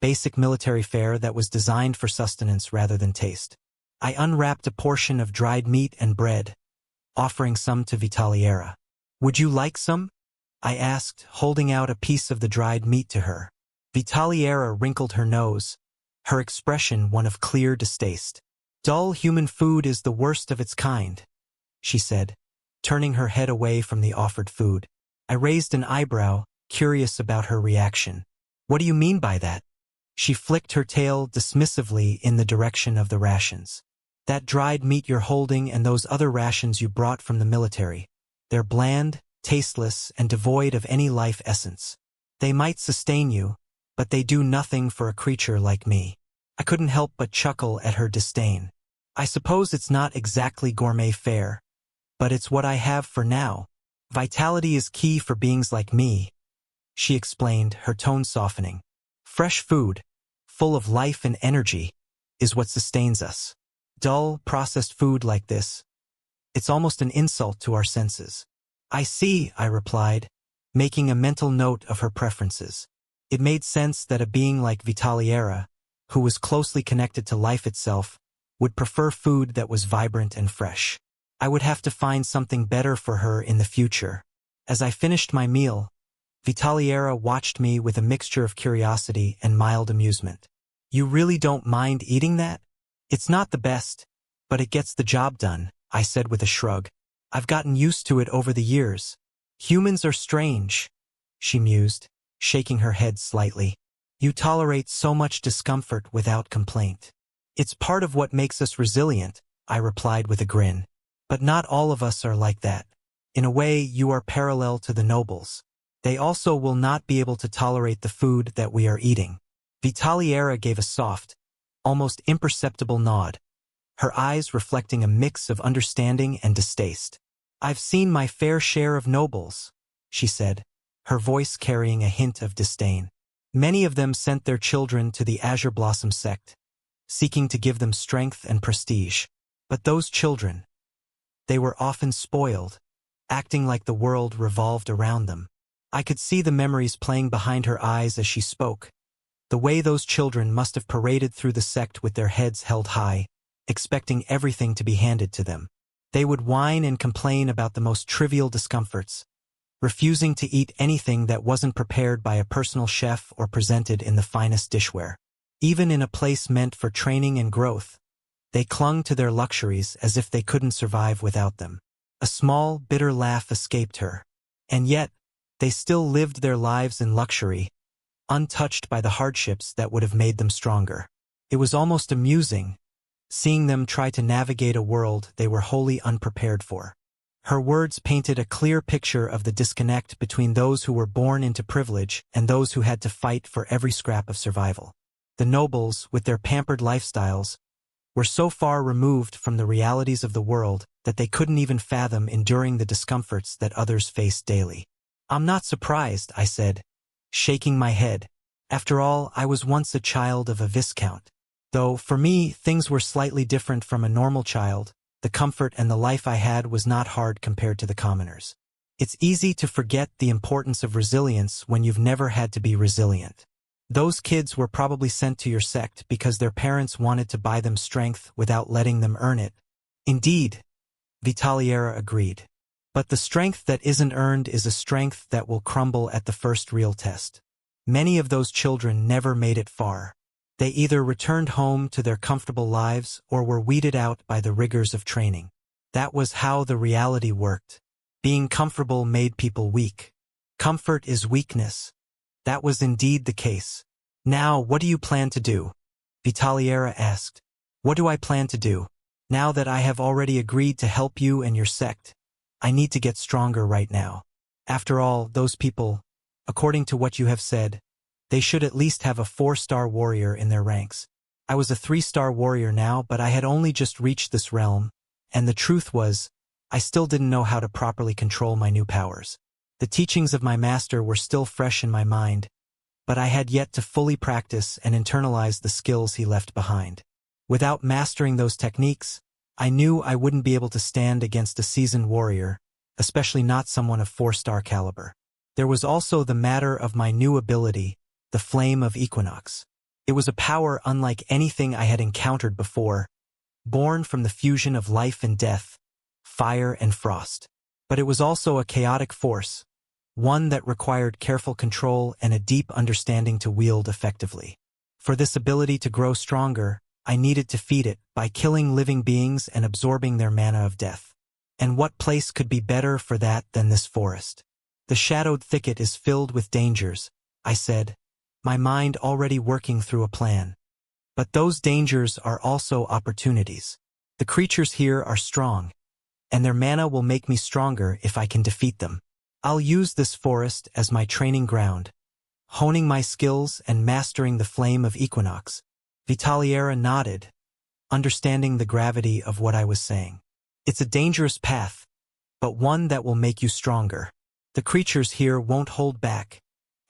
basic military fare that was designed for sustenance rather than taste. I unwrapped a portion of dried meat and bread, offering some to Vitaliera. Would you like some? I asked, holding out a piece of the dried meat to her. Vitaliera wrinkled her nose, her expression one of clear distaste. Dull human food is the worst of its kind, she said, turning her head away from the offered food. I raised an eyebrow, curious about her reaction. What do you mean by that? She flicked her tail dismissively in the direction of the rations. That dried meat you're holding and those other rations you brought from the military. They're bland, tasteless, and devoid of any life essence. They might sustain you, but they do nothing for a creature like me. I couldn't help but chuckle at her disdain. I suppose it's not exactly gourmet fare, but it's what I have for now. Vitality is key for beings like me, she explained, her tone softening. Fresh food, full of life and energy, is what sustains us. Dull, processed food like this, it's almost an insult to our senses. I see, I replied, making a mental note of her preferences. It made sense that a being like Vitaliera, who was closely connected to life itself, would prefer food that was vibrant and fresh. I would have to find something better for her in the future. As I finished my meal, Vitaliera watched me with a mixture of curiosity and mild amusement. You really don't mind eating that? It's not the best, but it gets the job done, I said with a shrug. I've gotten used to it over the years. Humans are strange, she mused, shaking her head slightly. You tolerate so much discomfort without complaint. It's part of what makes us resilient, I replied with a grin. But not all of us are like that. In a way, you are parallel to the nobles. They also will not be able to tolerate the food that we are eating. Vitaliera gave a soft, almost imperceptible nod, her eyes reflecting a mix of understanding and distaste. I've seen my fair share of nobles, she said, her voice carrying a hint of disdain. Many of them sent their children to the Azure Blossom sect, seeking to give them strength and prestige. But those children, they were often spoiled, acting like the world revolved around them. I could see the memories playing behind her eyes as she spoke, the way those children must have paraded through the sect with their heads held high, expecting everything to be handed to them. They would whine and complain about the most trivial discomforts, refusing to eat anything that wasn't prepared by a personal chef or presented in the finest dishware. Even in a place meant for training and growth, they clung to their luxuries as if they couldn't survive without them. A small, bitter laugh escaped her. And yet, they still lived their lives in luxury, untouched by the hardships that would have made them stronger. It was almost amusing, seeing them try to navigate a world they were wholly unprepared for. Her words painted a clear picture of the disconnect between those who were born into privilege and those who had to fight for every scrap of survival. The nobles, with their pampered lifestyles, were so far removed from the realities of the world that they couldn't even fathom enduring the discomforts that others faced daily. I'm not surprised, I said, shaking my head. After all, I was once a child of a viscount. Though, for me, things were slightly different from a normal child. The comfort and the life I had was not hard compared to the commoners. It's easy to forget the importance of resilience when you've never had to be resilient. Those kids were probably sent to your sect because their parents wanted to buy them strength without letting them earn it. Indeed, Vitaliera agreed. But the strength that isn't earned is a strength that will crumble at the first real test. Many of those children never made it far. They either returned home to their comfortable lives or were weeded out by the rigors of training. That was how the reality worked. Being comfortable made people weak. Comfort is weakness. That was indeed the case. Now, what do you plan to do? Vitaliera asked. What do I plan to do? Now that I have already agreed to help you and your sect, I need to get stronger right now. After all, those people, according to what you have said, they should at least have a 4-star warrior in their ranks. I was a 3-star warrior now, but I had only just reached this realm, and the truth was, I still didn't know how to properly control my new powers. The teachings of my master were still fresh in my mind, but I had yet to fully practice and internalize the skills he left behind. Without mastering those techniques, I knew I wouldn't be able to stand against a seasoned warrior, especially not someone of 4-star caliber. There was also the matter of my new ability, the Flame of Equinox. It was a power unlike anything I had encountered before, born from the fusion of life and death, fire and frost. But it was also a chaotic force, one that required careful control and a deep understanding to wield effectively. For this ability to grow stronger, I needed to feed it by killing living beings and absorbing their mana of death. And what place could be better for that than this forest? The shadowed thicket is filled with dangers, I said, my mind already working through a plan. But those dangers are also opportunities. The creatures here are strong, and their mana will make me stronger if I can defeat them. I'll use this forest as my training ground, honing my skills and mastering the flame of Equinox. Vitaliera nodded, understanding the gravity of what I was saying. It's a dangerous path, but one that will make you stronger. The creatures here won't hold back,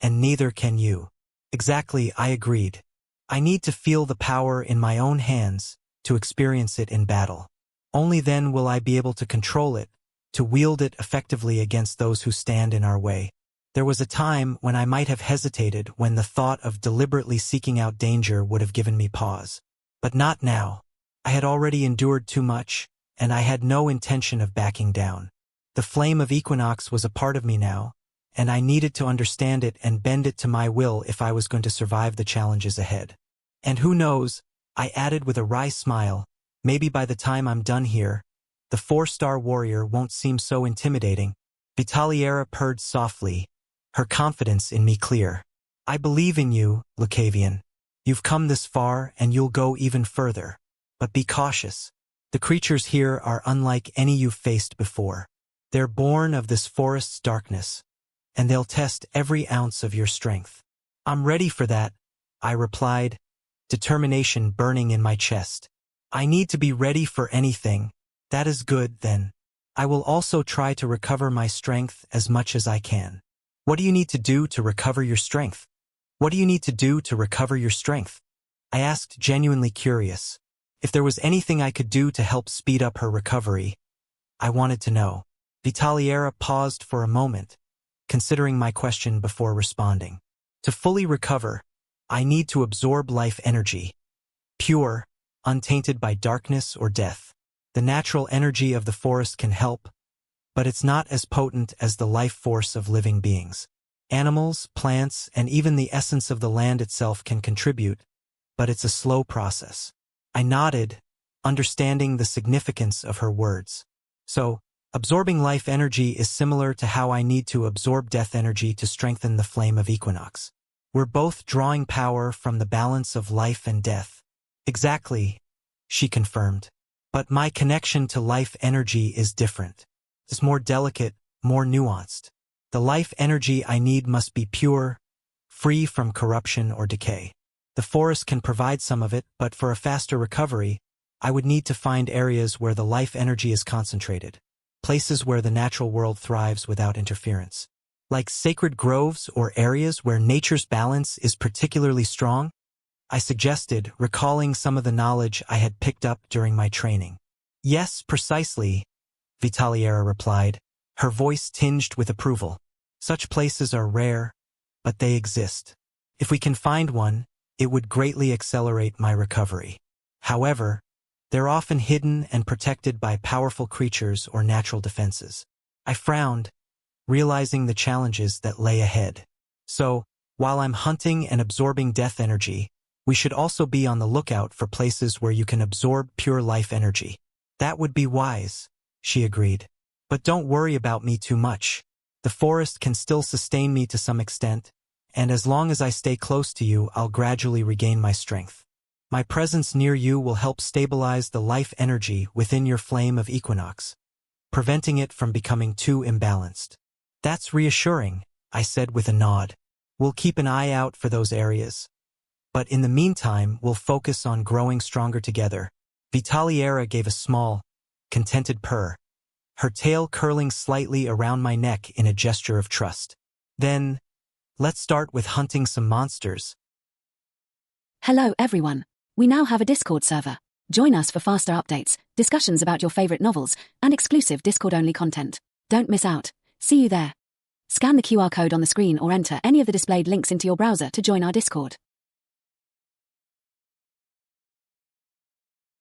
and neither can you. Exactly, I agreed. I need to feel the power in my own hands to experience it in battle. Only then will I be able to control it, to wield it effectively against those who stand in our way. There was a time when I might have hesitated, when the thought of deliberately seeking out danger would have given me pause. But not now. I had already endured too much, and I had no intention of backing down. The flame of Equinox was a part of me now, and I needed to understand it and bend it to my will if I was going to survive the challenges ahead. And who knows, I added with a wry smile, maybe by the time I'm done here, the 4-star warrior won't seem so intimidating. Vitaliera purred softly, her confidence in me clear. I believe in you, Lucavion. You've come this far and you'll go even further. But be cautious. The creatures here are unlike any you've faced before. They're born of this forest's darkness, and they'll test every ounce of your strength. I'm ready for that, I replied, determination burning in my chest. I need to be ready for anything. That is good, then. I will also try to recover my strength as much as I can. What do you need to do to recover your strength? What do you need to do to recover your strength? I asked, genuinely curious. If there was anything I could do to help speed up her recovery, I wanted to know. Vitaliera paused for a moment, considering my question before responding. To fully recover, I need to absorb life energy. Pure, untainted by darkness or death. The natural energy of the forest can help, but it's not as potent as the life force of living beings. Animals, plants, and even the essence of the land itself can contribute, but it's a slow process. I nodded, understanding the significance of her words. So, absorbing life energy is similar to how I need to absorb death energy to strengthen the flame of Equinox. We're both drawing power from the balance of life and death. Exactly, she confirmed. But my connection to life energy is different. It's more delicate, more nuanced. The life energy I need must be pure, free from corruption or decay. The forest can provide some of it, but for a faster recovery, I would need to find areas where the life energy is concentrated. Places where the natural world thrives without interference. Like sacred groves or areas where nature's balance is particularly strong? I suggested, recalling some of the knowledge I had picked up during my training. Yes, precisely, Vitaliera replied, her voice tinged with approval. Such places are rare, but they exist. If we can find one, it would greatly accelerate my recovery. However, they're often hidden and protected by powerful creatures or natural defenses. I frowned, realizing the challenges that lay ahead. So, while I'm hunting and absorbing death energy, we should also be on the lookout for places where you can absorb pure life energy. That would be wise, she agreed. But don't worry about me too much. The forest can still sustain me to some extent, and as long as I stay close to you, I'll gradually regain my strength. My presence near you will help stabilize the life energy within your flame of Equinox, preventing it from becoming too imbalanced. That's reassuring, I said with a nod. We'll keep an eye out for those areas. But in the meantime, we'll focus on growing stronger together. Vitaliera gave a small, contented purr, her tail curling slightly around my neck in a gesture of trust. Then, let's start with hunting some monsters. Hello everyone. We now have a Discord server. Join us for faster updates, discussions about your favorite novels, and exclusive Discord-only content. Don't miss out. See you there. Scan the QR code on the screen or enter any of the displayed links into your browser to join our Discord.